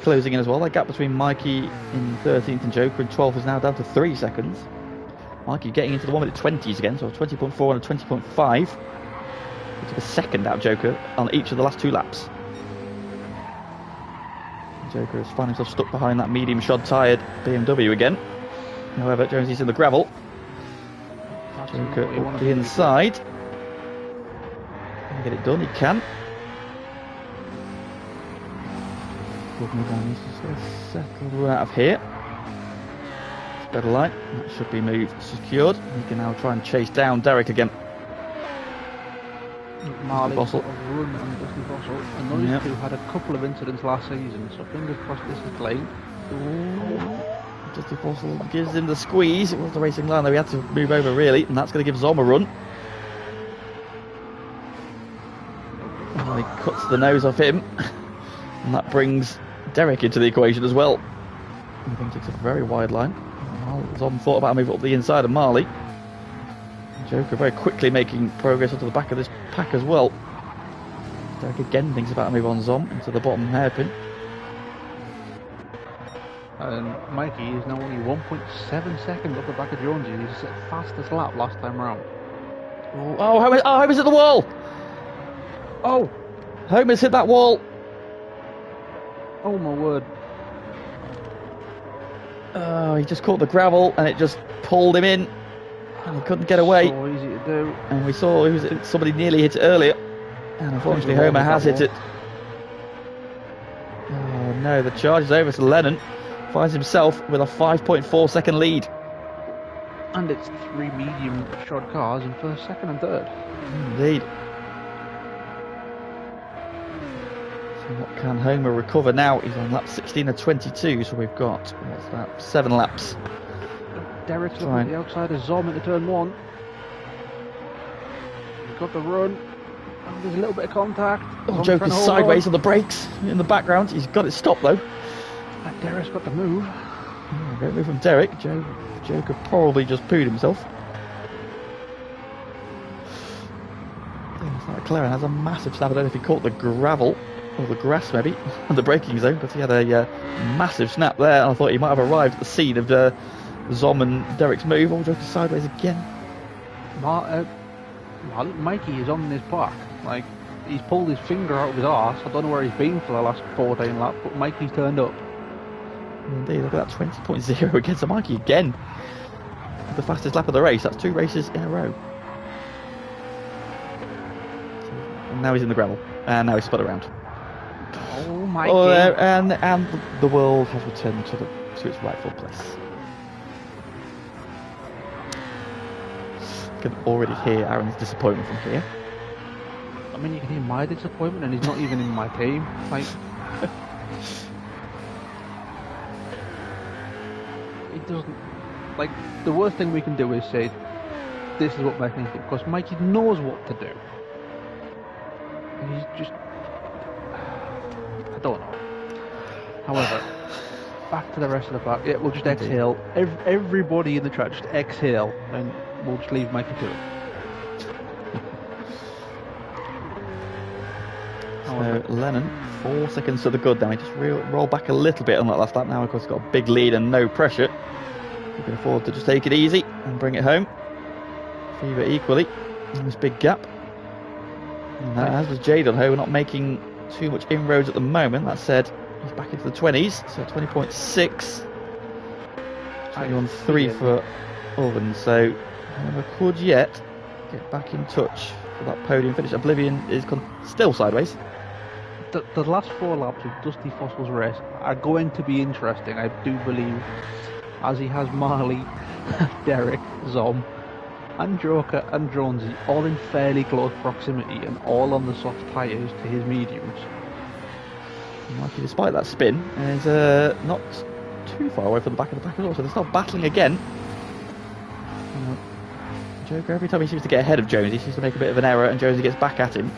Closing in as well. That gap between Mikey in 13th and Joker in 12th is now down to 3 seconds. Mikey getting into the 1 minute 20s again, so 20.4 and a 20.5. He took a second out of Joker on each of the last 2 laps. Joker has found himself stuck behind that medium shod tired BMW again. However, Jonesy's in the gravel. Joker up the inside. Can he get it done? He can. Needs to settle out of here. It's better light. That should be moved secured. He can now try and chase down Derek again. Marley got a run on Dusty Fossil, and those two had a couple of incidents last season, so fingers crossed this is clean. Dusty Fossil gives him the squeeze. It was the racing line though, he had to move over really, and that's going to give Zom a run. And he cuts the nose off him, and that brings Derek into the equation as well. I think it's a very wide line. Zom thought about a move up the inside of Marley. Joker very quickly making progress onto the back of this pack as well. Derek again thinks about a move on Zom into the bottom hairpin. And Mikey is now only 1.7 seconds off the back of Jonesy. He's his fastest lap last time round. Homer's hit the wall! Oh! Homer's hit that wall! Oh my word. Oh, he just caught the gravel and it just pulled him in. And he couldn't get away. So easy to do. And we saw somebody nearly hit it earlier. And unfortunately Homer has hit it. Oh no, the charge is over to Lennon. Finds himself with a 5.4 second lead. And it's 3 medium shod cars in first, second and third. Indeed. So what can Homer recover now? He's on lap 16 of 22, so we've got, what's that, 7 laps. Derek's looking at the outside of Zom into turn 1. He's got the run. And there's a little bit of contact. Oh, Joker's sideways on the brakes in the background. He's got it stopped though. And Derek's got the move. Great move from Derek. Joker probably just pooed himself. McLaren has a massive snap. I don't know if he caught the gravel or the grass maybe on the braking zone, but he had a massive snap there. And I thought he might have arrived at the scene of Zom and Derek's move. Oh, Joker sideways again. Mikey is on his back. Like, he's pulled his finger out of his arse. I don't know where he's been for the last 14 laps, but Mikey's turned up. Indeed, look at that 20.0 against Mikey again. The fastest lap of the race. That's 2 races in a row. And now he's in the gravel. And now he's spun around. Oh my god. And the world has returned to its rightful place. I can already hear Aaron's disappointment from here. I mean, you can hear my disappointment, and he's not even in my team. Like, it doesn't. Like, the worst thing we can do is say, "This is what Mikey thinks," because Mikey knows what to do. And he's just, I don't know. However, back to the rest of the pack. Yeah, we'll just exhale. Everybody in the track just exhale, and we'll just leave Mikey to it. So Lennon, 4 seconds to the good now. He just rolled back a little bit on that last lap. Now, of course, he's got a big lead and no pressure. He can afford to just take it easy and bring it home. Fever equally in this big gap. And as was Jadon, we're not making too much inroads at the moment. That said, he's back into the 20s, so 20.6. 21.3 for Ulven, so Homer could yet get back in touch for that podium finish. Oblivion is still sideways. The last 4 laps of Dusty Fossil's race are going to be interesting, I do believe, as he has Marley, Derek, Zom, and Joker and Jonesy all in fairly close proximity and all on the soft tyres to his mediums. Mikey, despite that spin, is not too far away from the back of the pack as well, so they're still battling again. Joker, every time he seems to get ahead of Jonesy, he seems to make a bit of an error, and Jonesy gets back at him.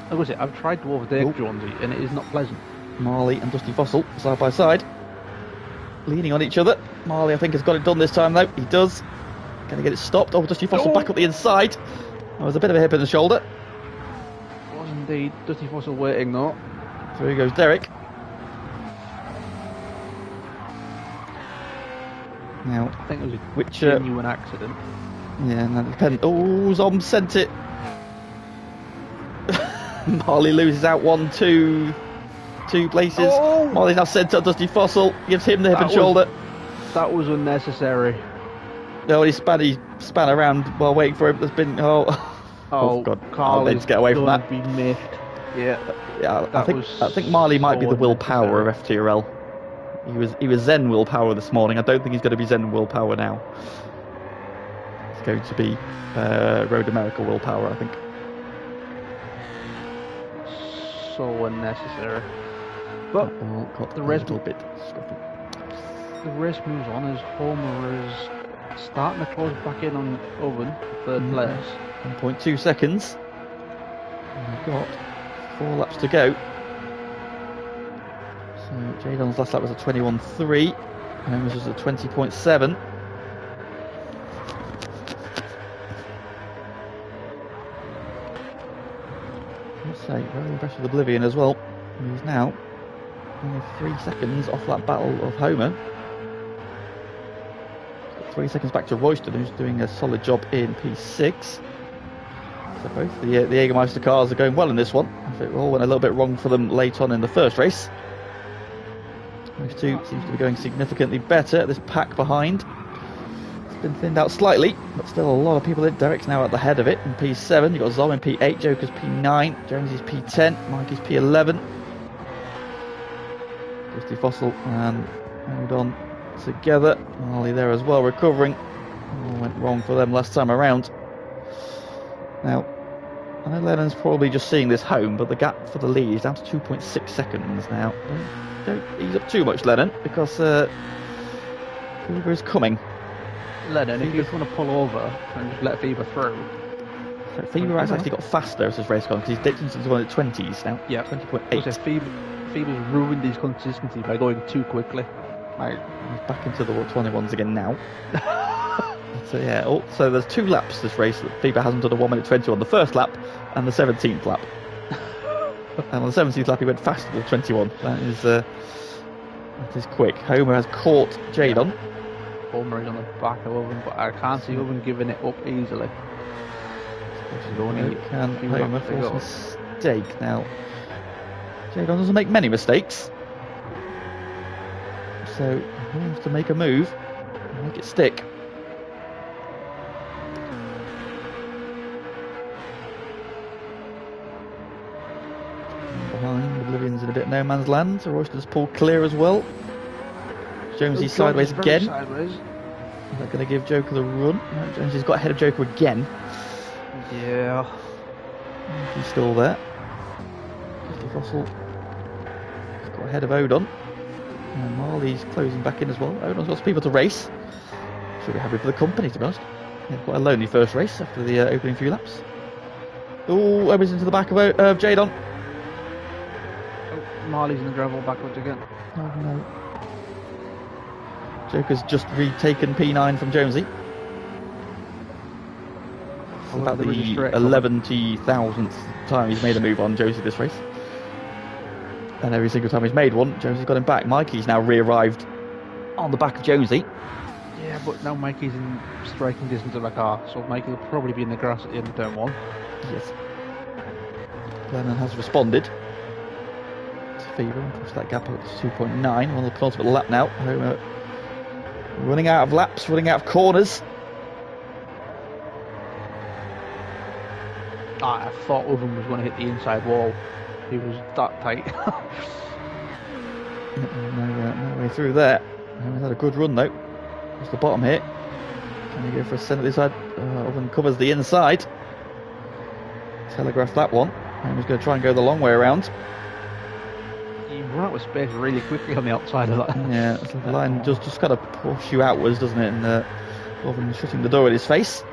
Like I said, I've tried to overtake Jonesy, and it is not pleasant. Marley and Dusty Fossil, side by side, leaning on each other. Marley, I think, has got it done this time, though. He does. Going to get it stopped. Oh, Dusty Fossil back up the inside. That was a bit of a hip in the shoulder. Was indeed. Dusty Fossil waiting, though. Through goes Derek. Now, I think it was a genuine accident. Yeah, and that depends. Oh, Zom sent it. Marley loses out 2 places. Oh! Marley's now sent up Dusty Fossil, gives him the hip and shoulder. That was unnecessary. No, he span around while waiting for him. There's been oh god, Carl let's get away from that. Be miffed. Yeah, I think Marley might be the willpower of FTRL. He was Zen willpower this morning. I don't think he's going to be Zen willpower now. It's going to be Road America willpower, I think. So unnecessary. But the race a little bit scruffy. The race moves on as Homer is starting to close back in on Owen for 3rd place. 1.2 seconds. And we've got 4 laps to go. So Jadon's last lap was a 21.3. Homer's was a 20.7. Let's say very impressed with Oblivion as well. He's now only 3 seconds off that battle of Homer. 3 seconds back to Royston, who's doing a solid job in P6. So both the Jägermeister cars are going well in this one. I think it all went a little bit wrong for them late on in the first race. Those two seems to be going significantly better. This pack behind, it's been thinned out slightly, but still a lot of people in. Derek's now at the head of it in P7. You've got Zom in P8, Joker's P9, Jonesy's P10, Mikey's P11. Dusty Fossil and hold on together. Marley there as well, recovering. All went wrong for them last time around. Now, I know Lennon's probably just seeing this home, but the gap for the lead is down to 2.6 seconds now. Don't ease up too much, Lennon, because Fever is coming. Lennon, if you just want to pull over and just let Fever through. So Fever has actually got faster as this race gone, because his distance is 120s now. Yeah, 20.8. Fever's ruined his consistency by going too quickly. Right, he's back into the 21s again now. So yeah, so there's 2 laps this race that Fever hasn't done a 1:20 on the first lap and the 17th lap. And on the 17th lap he went faster than 21. That is quick. Homer has caught Jadon. Homer is on the back of Owen, but I can't see Owen giving it up easily. Can Homer force a mistake now? Jadon doesn't make many mistakes, so he has to make a move and make it stick. Behind, Oblivion's in a bit of no man's land, so Royston's pulled clear as well. Jonesy's sideways again. Sideways. Is that going to give Joker the run? No, Jonesy's got ahead of Joker again. Yeah. He's still there. Dusty Fossil has got ahead of Odon. And Marley's closing back in as well. Odon's got some people to race. Should be happy for the company, to be honest. Yeah, quite a lonely first race after the opening few laps. Oh, Owen's into the back of Jadon. Marley's in the gravel backwards again. Oh no. Joker's just retaken P9 from Jonesy. It's about the 11,000th time he's made a move on Jonesy this race. And every single time he's made one, Jonesy's got him back. Mikey's now re-arrived on the back of Jonesy. Yeah, but now Mikey's in striking distance of a car, so Mikey will probably be in the grass at the end of turn 1. Yes. Lennon has responded. Fever and push that gap up to 2.9 on the penultimate lap now. Homer running out of laps, running out of corners. I thought Oven was going to hit the inside wall. He was that tight. No way through there. He's had a good run though. Just the bottom hit. Can he go for a centre this side? Oven covers the inside. Telegraph that one. He's going to try and go the long way around. He ran out of space really quickly on the outside of that. Yeah, so the line just kind of push you outwards, doesn't it? And Oven shutting the door in his face.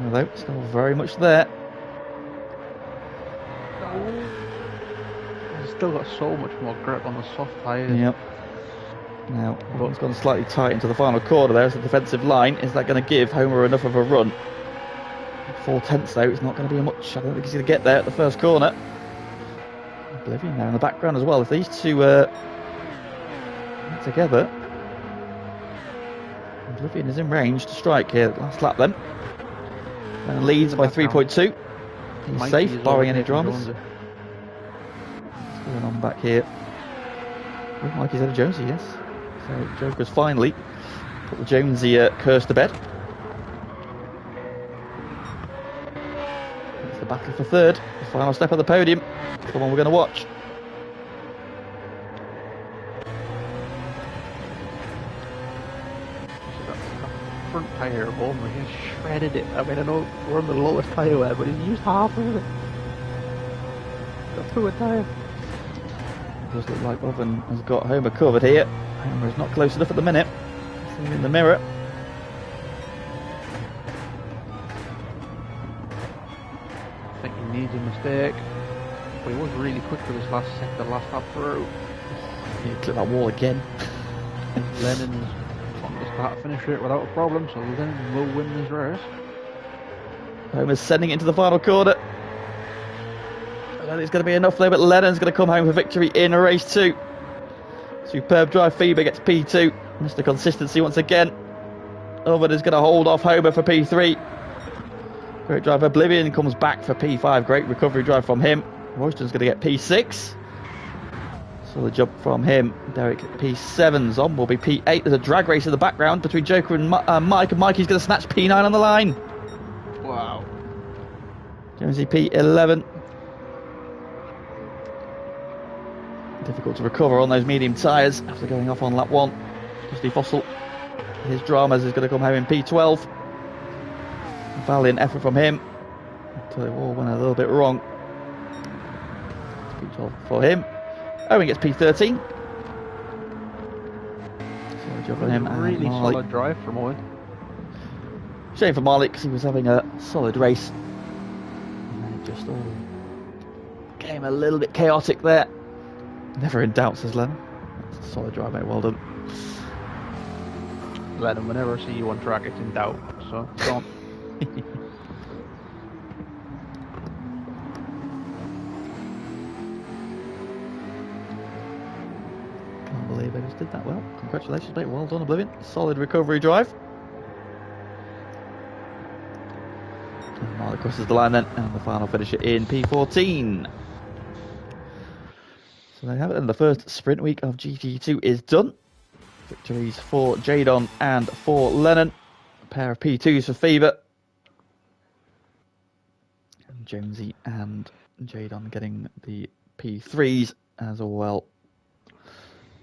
Although still very much there. He's still got so much more grip on the soft tyres. Yep. Now, Oven's gone slightly tight into the final corner there as the defensive line. Is that going to give Homer enough of a run? 4/10 though, it's not going to be much. I don't think he's going to get there at the first corner. Oblivion now in the background as well. If these two get together, Oblivion is in range to strike here. Last lap then. And leads by 3.2. He's safe, barring any dramas. What's going on back here? Oh, Mikey's had a Jonesy, yes. So Joker's finally put the Jonesy curse to bed. It's the battle for third. The final step of the podium. It's the one we're going to watch. Front tyre of Oven, he shredded it. I mean, I know we're on the lowest tyre wear, but he used half of it. Got through a tyre. It does look like Oven has got Homer covered here. Homer is not close enough at the minute. See him in the mirror. I think he needs a mistake. But he was really quick for this last sector, last lap through. He clipped that wall again. Lennon's on the start finish it without a problem, so Lennon will win this race. Homer's sending it into the final corner. I don't think it's going to be enough there, but Lennon's going to come home for victory in race 2. Superb drive. Fever gets P2. Mr. Consistency once again. Oven is going to hold off Homer for P3. Great drive. Oblivion comes back for P5. Great recovery drive from him. Royston's going to get P6. Solid job from him. Derek P7. Zom will be P8. There's a drag race in the background between Joker and Mike, and Mikey's going to snatch P9 on the line. Wow. Jonesy P11. Difficult to recover on those medium tyres after going off on lap 1. Dusty Fossil, his dramas, is going to come home in P12. Valiant effort from him until it all went a little bit wrong. P12 for him. Owen gets P13. Solid job on him. Really solid drive from Owen. Shame for Marley because he was having a solid race. And then it just all became a little bit chaotic there. Never in doubt, says Lennon. That's a solid drive, mate. Well done. Lennon, whenever I see you on track, it's in doubt. So, don't. Can't believe I just did that well. Congratulations, mate. Well done, Oblivion. Solid recovery drive. And Marley crosses the line then, and the final finisher in P14. So there you have it, and the first sprint week of GT2 is done. Victories for Jadon and for Lennon. A pair of P2s for Fever. And Jonesy and Jadon getting the P3s as well.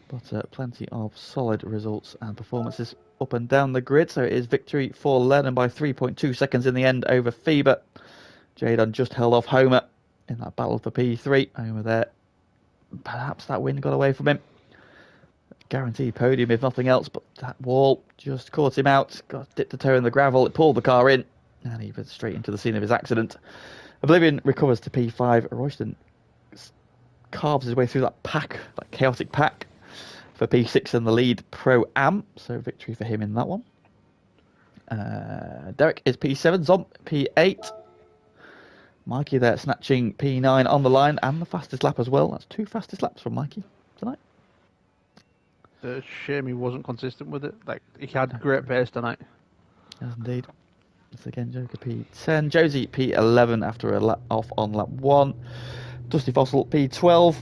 But plenty of solid results and performances up and down the grid. So it is victory for Lennon by 3.2 seconds in the end over Fever. Jadon just held off Homer in that battle for P3. Homer there. Perhaps that win got away from him. Guaranteed podium if nothing else, but that wall just caught him out. Got dipped a toe in the gravel, it pulled the car in, and he went straight into the scene of his accident. Oblivion recovers to P5. Royston carves his way through that pack, that chaotic pack, for P6 in the lead Pro-Am, so victory for him in that one. Derek is P7, Zomp P8. Mikey there snatching P9 on the line and the fastest lap as well. That's 2 fastest laps from Mikey tonight. It's a shame he wasn't consistent with it. Like, he had great pace tonight. Yes, indeed. It's again Joker P10. Josie P11 after a lap off on lap 1. Dusty Fossil P12.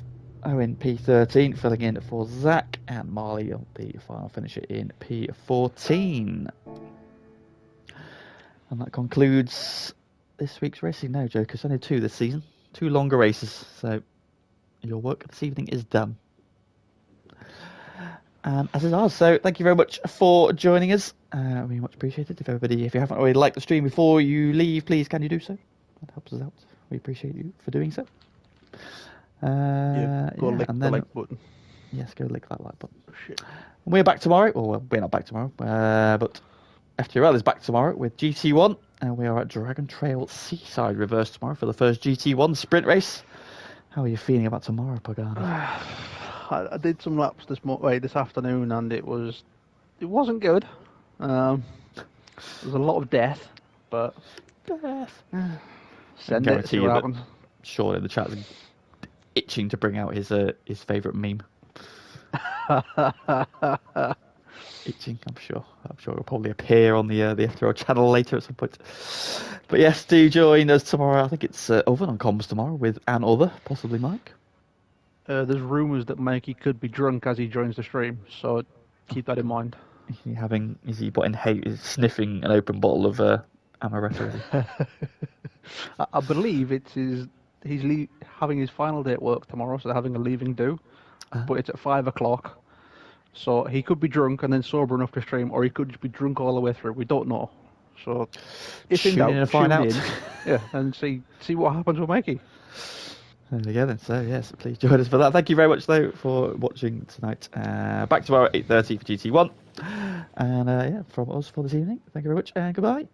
Owen P13 filling in for Zach. And Marley, the final finisher, in P14. And that concludes this week's racing now, Joe, because only 2 this season. 2 longer races, so your work this evening is done. As is ours. So thank you very much for joining us. We much appreciated. If you haven't already liked the stream before you leave, please can you do so? That helps us out. We appreciate you for doing so. Go lick the like button. Yes, go lick that like button. Oh, shit. We're back tomorrow. Well, we're not back tomorrow, but FTRL is back tomorrow with GT1, and we are at Dragon Trail Seaside Reverse tomorrow for the first GT1 sprint race. How are you feeling about tomorrow, Pagani? I did some laps this afternoon, and it wasn't good. There was a lot of death, but send it, see what happens. Surely the chat's itching to bring out his favourite meme. Itching, I'm sure it'll probably appear on the FTRL channel later at some point. But yes, do join us tomorrow. I think it's Oven on comms tomorrow with an other, possibly Mike. There's rumours that Mikey could be drunk as he joins the stream, so keep that in mind. Is he sniffing an open bottle of amaretto? I believe he's having his final day at work tomorrow, so they're having a leaving do, but it's at 5 o'clock. So he could be drunk and then sober enough to stream, or he could just be drunk all the way through. We don't know. So if in doubt, tune in, yeah, and see what happens with Mikey. There we go then. So yes, please join us for that. Thank you very much though for watching tonight. Back tomorrow at 8:30 for GT1. And from us for this evening. Thank you very much and goodbye.